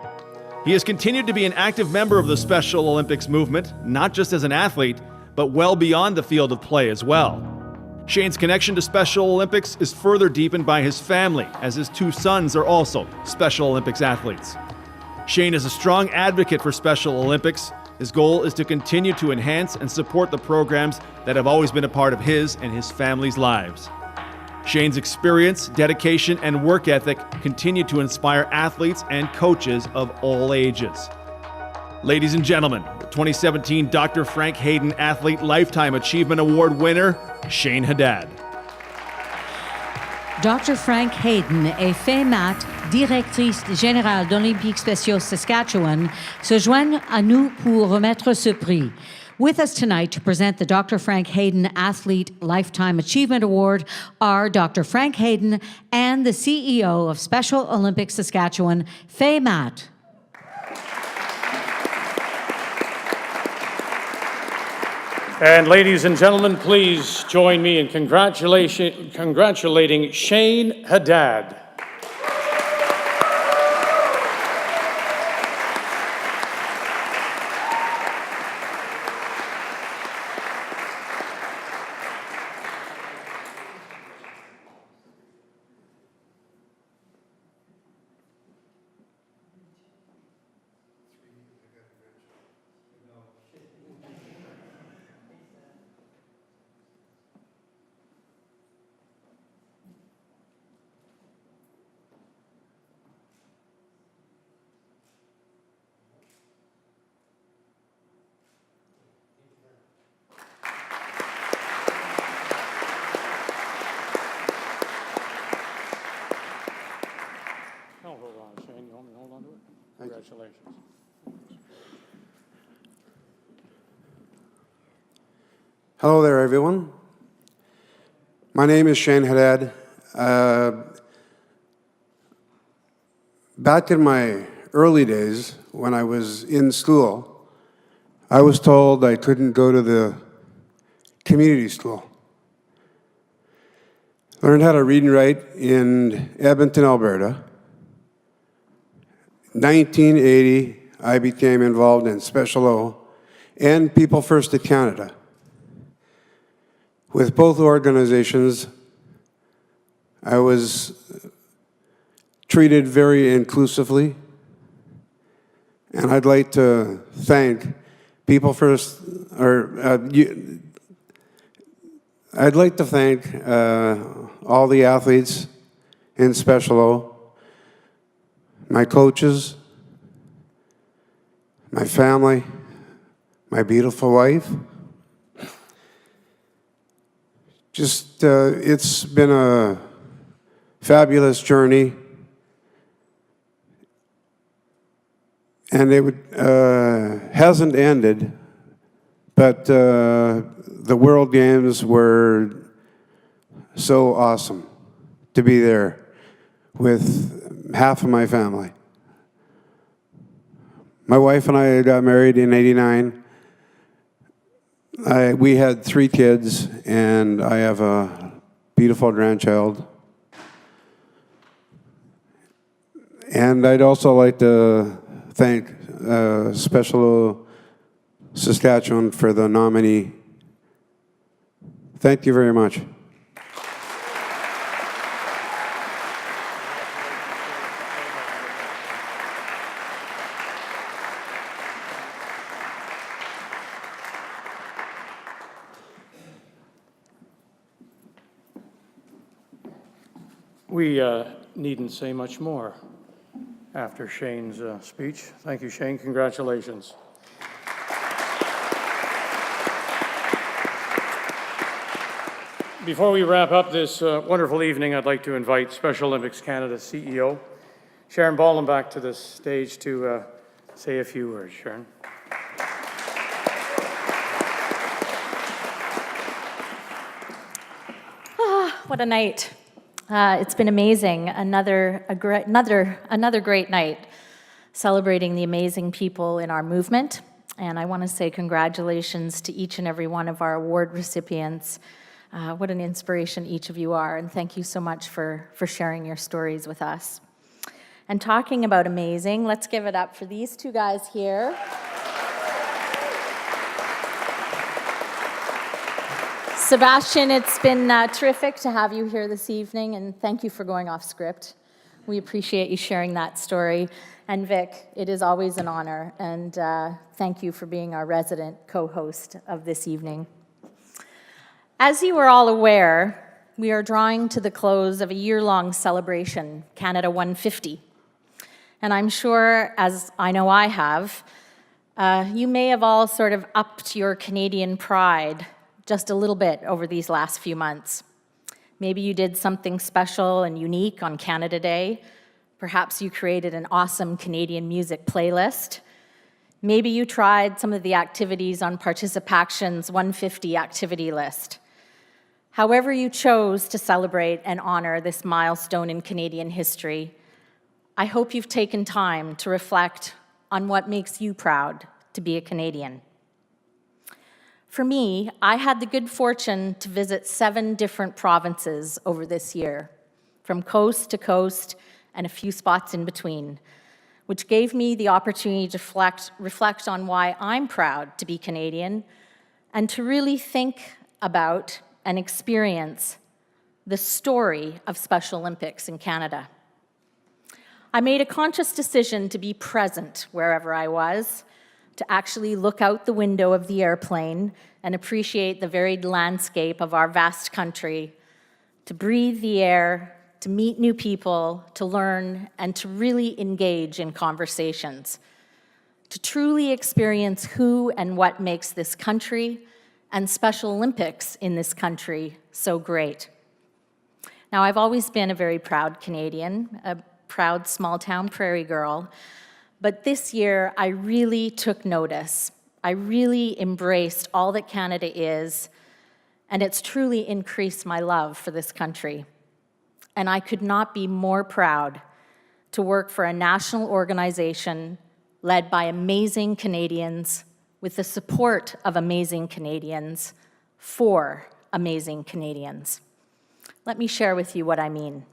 He has continued to be an active member of the Special Olympics movement, not just as an athlete, but well beyond the field of play as well. Shane's connection to Special Olympics is further deepened by his family, as his 2 sons are also Special Olympics athletes. Shane is a strong advocate for Special Olympics. His goal is to continue to enhance and support the programs that have always been a part of his and his family's lives. Shane's experience, dedication, and work ethic continue to inspire athletes and coaches of all ages. Ladies and gentlemen, the 2017 Dr. Frank Hayden Athlete Lifetime Achievement Award winner, Shane Haddad. Dr. Frank Hayden et FEMAT, directrice générale d'Olympiques spéciaux Saskatchewan, se joignent à nous pour remettre ce prix. With us tonight to present the Dr. Frank Hayden Athlete Lifetime Achievement Award are Dr. Frank Hayden and the CEO of Special Olympics Saskatchewan, FEMAT. And ladies and gentlemen, please join me in congratulating Shane Haddad. Congratulations. Hello there, everyone. My name is Shane Haddad. Back in my early days, when I was in school, I was told I couldn't go to the community school. Learned how to read and write in Edmonton, Alberta. 1980, I became involved in Special O and People First of Canada. With both organizations, I was treated very inclusively, and I'd like to thank People First, I'd like to thank all the athletes in Special O, my coaches, my family, my beautiful wife. Just, it's been a fabulous journey, and it hasn't ended, but the World Games were so awesome to be there with half of my family. My wife and I got married in '89. We had 3 kids, and I have a beautiful grandchild. And I'd also like to thank Special Saskatchewan for the nominee. Thank you very much. We needn't say much more after Shane's speech. Thank you, Shane. Congratulations. Before we wrap up this wonderful evening, I'd like to invite Special Olympics Canada CEO Sharon Ballin back to the stage to say a few words. Sharon. What a night. It's been amazing. Another great night celebrating the amazing people in our movement And I want to say congratulations to each and every one of our award recipients. What an inspiration each of you are, and thank you so much for sharing your stories with us. And talking about amazing, let's give it up for these two guys here. Sebastian, it's been terrific to have you here this evening, and thank you for going off script. We appreciate you sharing that story. And Vic, it is always an honor, and thank you for being our resident co-host of this evening. As you are all aware, we are drawing to the close of a year-long celebration, Canada 150. And I'm sure, as I know I have, you may have all sort of upped your Canadian pride just a little bit over these last few months. Maybe you did something special and unique on Canada Day. Perhaps you created an awesome Canadian music playlist. Maybe you tried some of the activities on Participaction's 150 activity list. However you chose to celebrate and honor this milestone in Canadian history, I hope you've taken time to reflect on what makes you proud to be a Canadian. For me, I had the good fortune to visit 7 different provinces over this year, from coast to coast and a few spots in between, which gave me the opportunity to reflect on why I'm proud to be Canadian and to really think about and experience the story of Special Olympics in Canada. I made a conscious decision to be present wherever I was, to actually look out the window of the airplane and appreciate the varied landscape of our vast country, to breathe the air, to meet new people, to learn, and to really engage in conversations, to truly experience who and what makes this country and Special Olympics in this country so great. Now, I've always been a very proud Canadian, a proud small-town prairie girl, but this year I really took notice. I really embraced all that Canada is, and it's truly increased my love for this country. And I could not be more proud to work for a national organization led by amazing Canadians, with the support of amazing Canadians, for amazing Canadians. Let me share with you what I mean.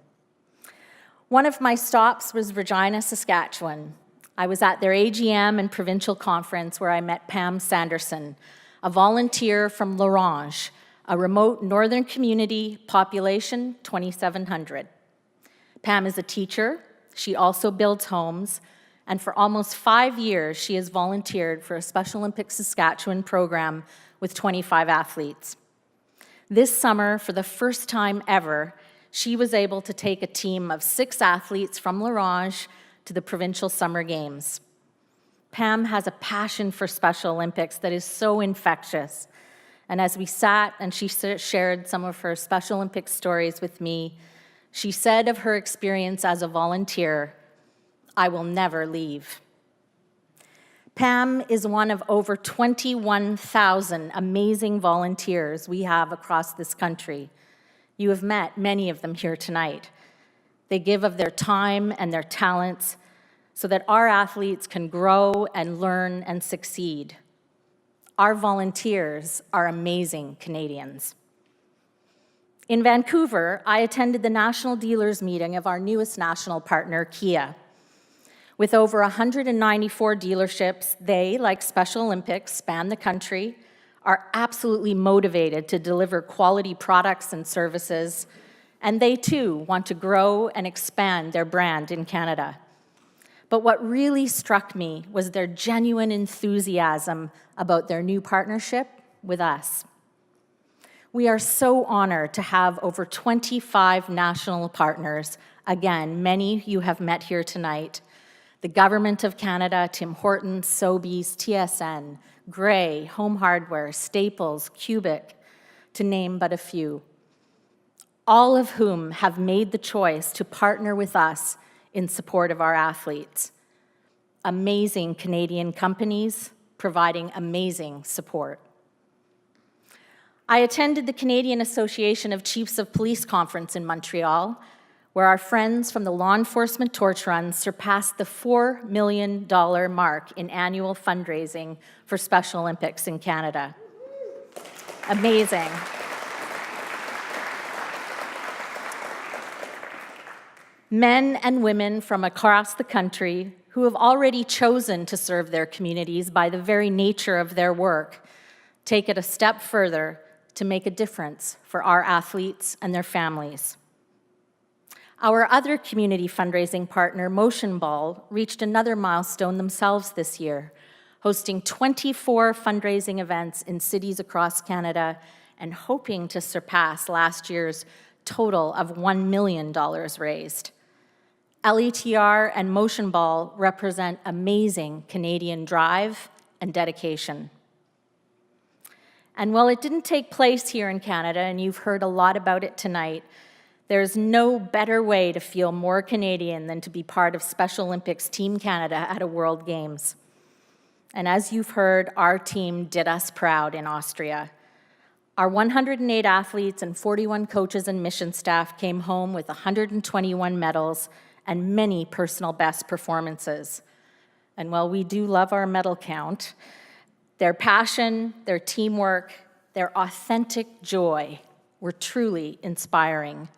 One of my stops was Regina, Saskatchewan. I was at their AGM and provincial conference where I met Pam Sanderson, a volunteer from L'Orange, a remote northern community, population 2,700. Pam is a teacher. She also builds homes. And for almost 5 years, she has volunteered for a Special Olympics Saskatchewan program with 25 athletes. This summer, for the first time ever, she was able to take a team of 6 athletes from L'Orange to the provincial summer games. Pam has a passion for Special Olympics that is so infectious. And as we sat and she shared some of her Special Olympics stories with me, she said of her experience as a volunteer, "I will never leave." Pam is one of over 21,000 amazing volunteers we have across this country. You have met many of them here tonight. They give of their time and their talents so that our athletes can grow and learn and succeed. Our volunteers are amazing Canadians. In Vancouver, I attended the national dealers meeting of our newest national partner, Kia. With over 194 dealerships, they, like Special Olympics, span the country, are absolutely motivated to deliver quality products and services, and they too want to grow and expand their brand in Canada. But what really struck me was their genuine enthusiasm about their new partnership with us. We are so honored to have over 25 national partners. Again, many you have met here tonight. The Government of Canada, Tim Hortons, Sobeys, TSN, Gray, Home Hardware, Staples, Cubic, to name but a few. All of whom have made the choice to partner with us in support of our athletes. Amazing Canadian companies providing amazing support. I attended the Canadian Association of Chiefs of Police conference in Montreal, where our friends from the law enforcement torch run surpassed the $4 million mark in annual fundraising for Special Olympics in Canada. Amazing. Men and women from across the country who have already chosen to serve their communities by the very nature of their work take it a step further to make a difference for our athletes and their families. Our other community fundraising partner, Motion Ball, reached another milestone themselves this year, hosting 24 fundraising events in cities across Canada and hoping to surpass last year's total of $1 million raised. LETR and Motion Ball represent amazing Canadian drive and dedication. And while it didn't take place here in Canada, and you've heard a lot about it tonight, there's no better way to feel more Canadian than to be part of Special Olympics Team Canada at a World Games. And as you've heard, our team did us proud in Austria. Our 108 athletes and 41 coaches and mission staff came home with 121 medals and many personal best performances. And while we do love our medal count, their passion, their teamwork, their authentic joy were truly inspiring.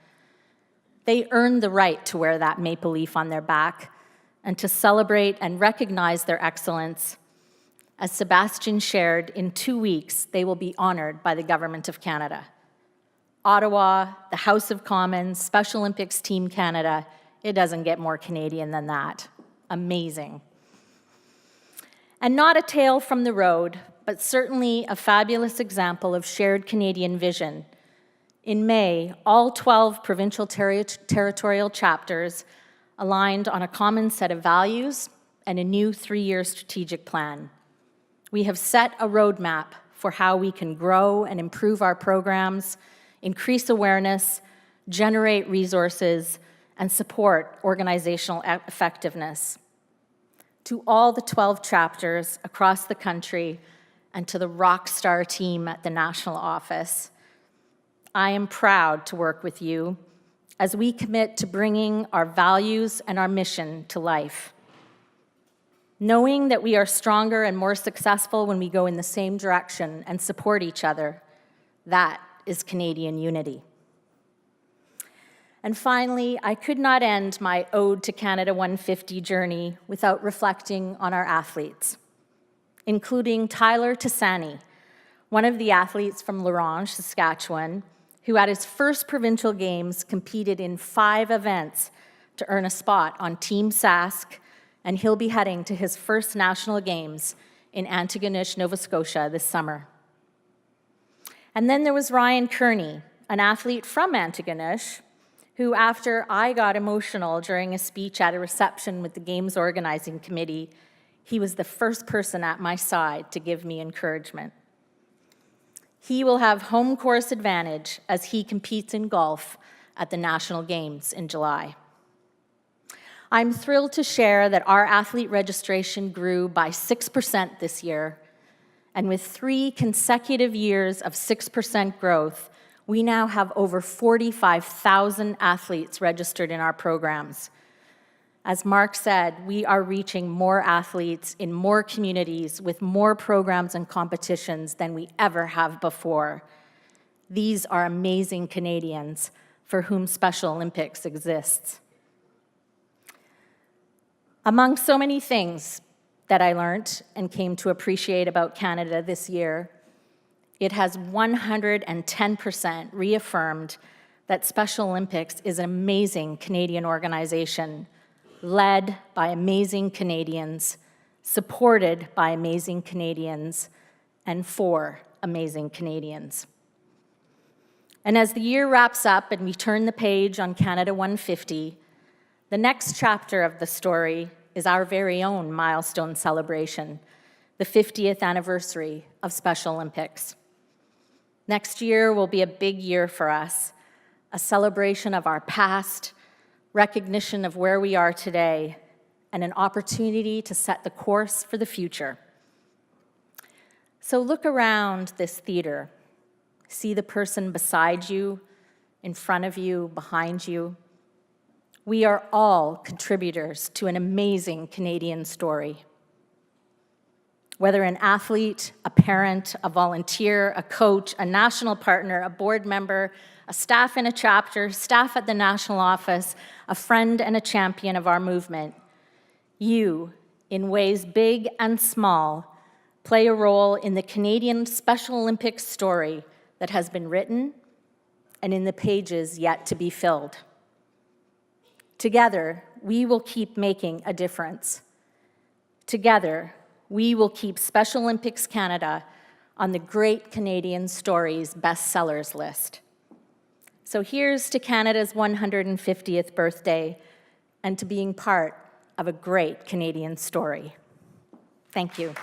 They earned the right to wear that maple leaf on their back and to celebrate and recognize their excellence. As Sebastian shared, in 2 weeks, they will be honored by the Government of Canada. Ottawa, the House of Commons, Special Olympics Team Canada, it doesn't get more Canadian than that. Amazing. And not a tale from the road, but certainly a fabulous example of shared Canadian vision. In May, all 12 provincial territorial chapters aligned on a common set of values and a new 3-year strategic plan. We have set a roadmap for how we can grow and improve our programs, increase awareness, generate resources, and support organizational effectiveness. To all the 12 chapters across the country and to the rock star team at the national office, I am proud to work with you as we commit to bringing our values and our mission to life. Knowing that we are stronger and more successful when we go in the same direction and support each other, that is Canadian unity. And finally, I could not end my Ode to Canada 150 journey without reflecting on our athletes, including Tyler Tassani, one of the athletes from L'Orange, Saskatchewan, who at his first provincial games competed in 5 events to earn a spot on Team Sask, and he'll be heading to his first national games in Antigonish, Nova Scotia this summer. And then there was Ryan Kearney, an athlete from Antigonish, who, after I got emotional during a speech at a reception with the Games Organizing Committee, he was the first person at my side to give me encouragement. He will have home course advantage as he competes in golf at the National Games in July. I'm thrilled to share that our athlete registration grew by 6% this year, and with 3 consecutive years of 6% growth, we now have over 45,000 athletes registered in our programs. As Mark said, we are reaching more athletes in more communities with more programs and competitions than we ever have before. These are amazing Canadians for whom Special Olympics exists. Among so many things that I learned and came to appreciate about Canada this year, it has 110% reaffirmed that Special Olympics is an amazing Canadian organization, led by amazing Canadians, supported by amazing Canadians, and for amazing Canadians. And as the year wraps up and we turn the page on Canada 150, the next chapter of the story is our very own milestone celebration, the 50th anniversary of Special Olympics. Next year will be a big year for us, a celebration of our past, recognition of where we are today, and an opportunity to set the course for the future. So look around this theater. See the person beside you, in front of you, behind you. We are all contributors to an amazing Canadian story. Whether an athlete, a parent, a volunteer, a coach, a national partner, a board member, a staff in a chapter, staff at the national office, a friend and a champion of our movement, you, in ways big and small, play a role in the Canadian Special Olympics story that has been written and in the pages yet to be filled. Together, we will keep making a difference. Together, we will keep Special Olympics Canada on the Great Canadian Stories bestsellers list. So here's to Canada's 150th birthday and to being part of a great Canadian story. Thank you.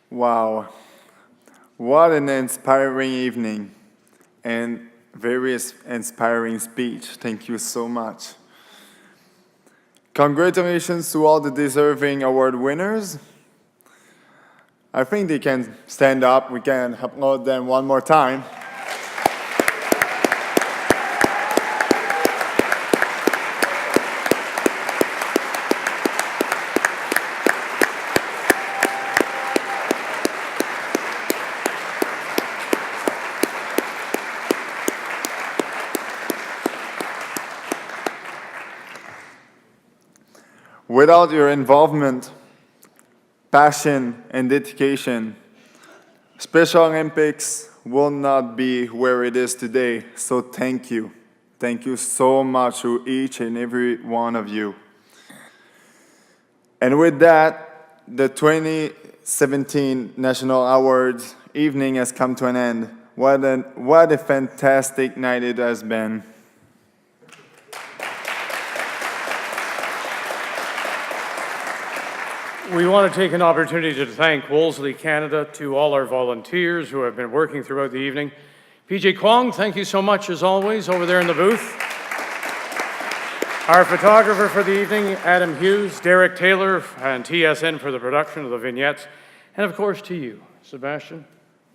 Wow, what an inspiring evening and very inspiring speech. Thank you so much. Congratulations to all the deserving award winners. I think they can stand up. We can applaud them one more time. Without your involvement, passion, and dedication, Special Olympics will not be where it is today. So thank you. Thank you so much to each and every one of you. And with that, the 2017 National Awards evening has come to an end. What a fantastic night it has been. We want to take an opportunity to thank Wolseley Canada, to all our volunteers who have been working throughout the evening. PJ Kwong, thank you so much as always over there in the booth. Our photographer for the evening, Adam Hughes, Derek Taylor, and TSN for the production of the vignettes. And of course to you, Sebastian,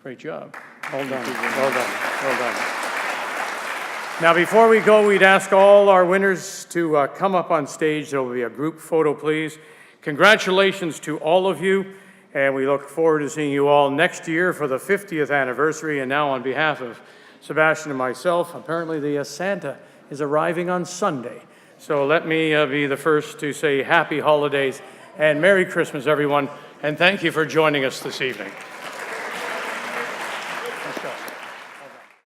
great job. Well done, well done, well done. Now before we go, we'd ask all our winners to come up on stage. There will be a group photo, please. Congratulations to all of you, and we look forward to seeing you all next year for the 50th anniversary. And now on behalf of Sebastian and myself, apparently the Santa is arriving on Sunday. So let me be the first to say happy holidays and Merry Christmas, everyone, and thank you for joining us this evening.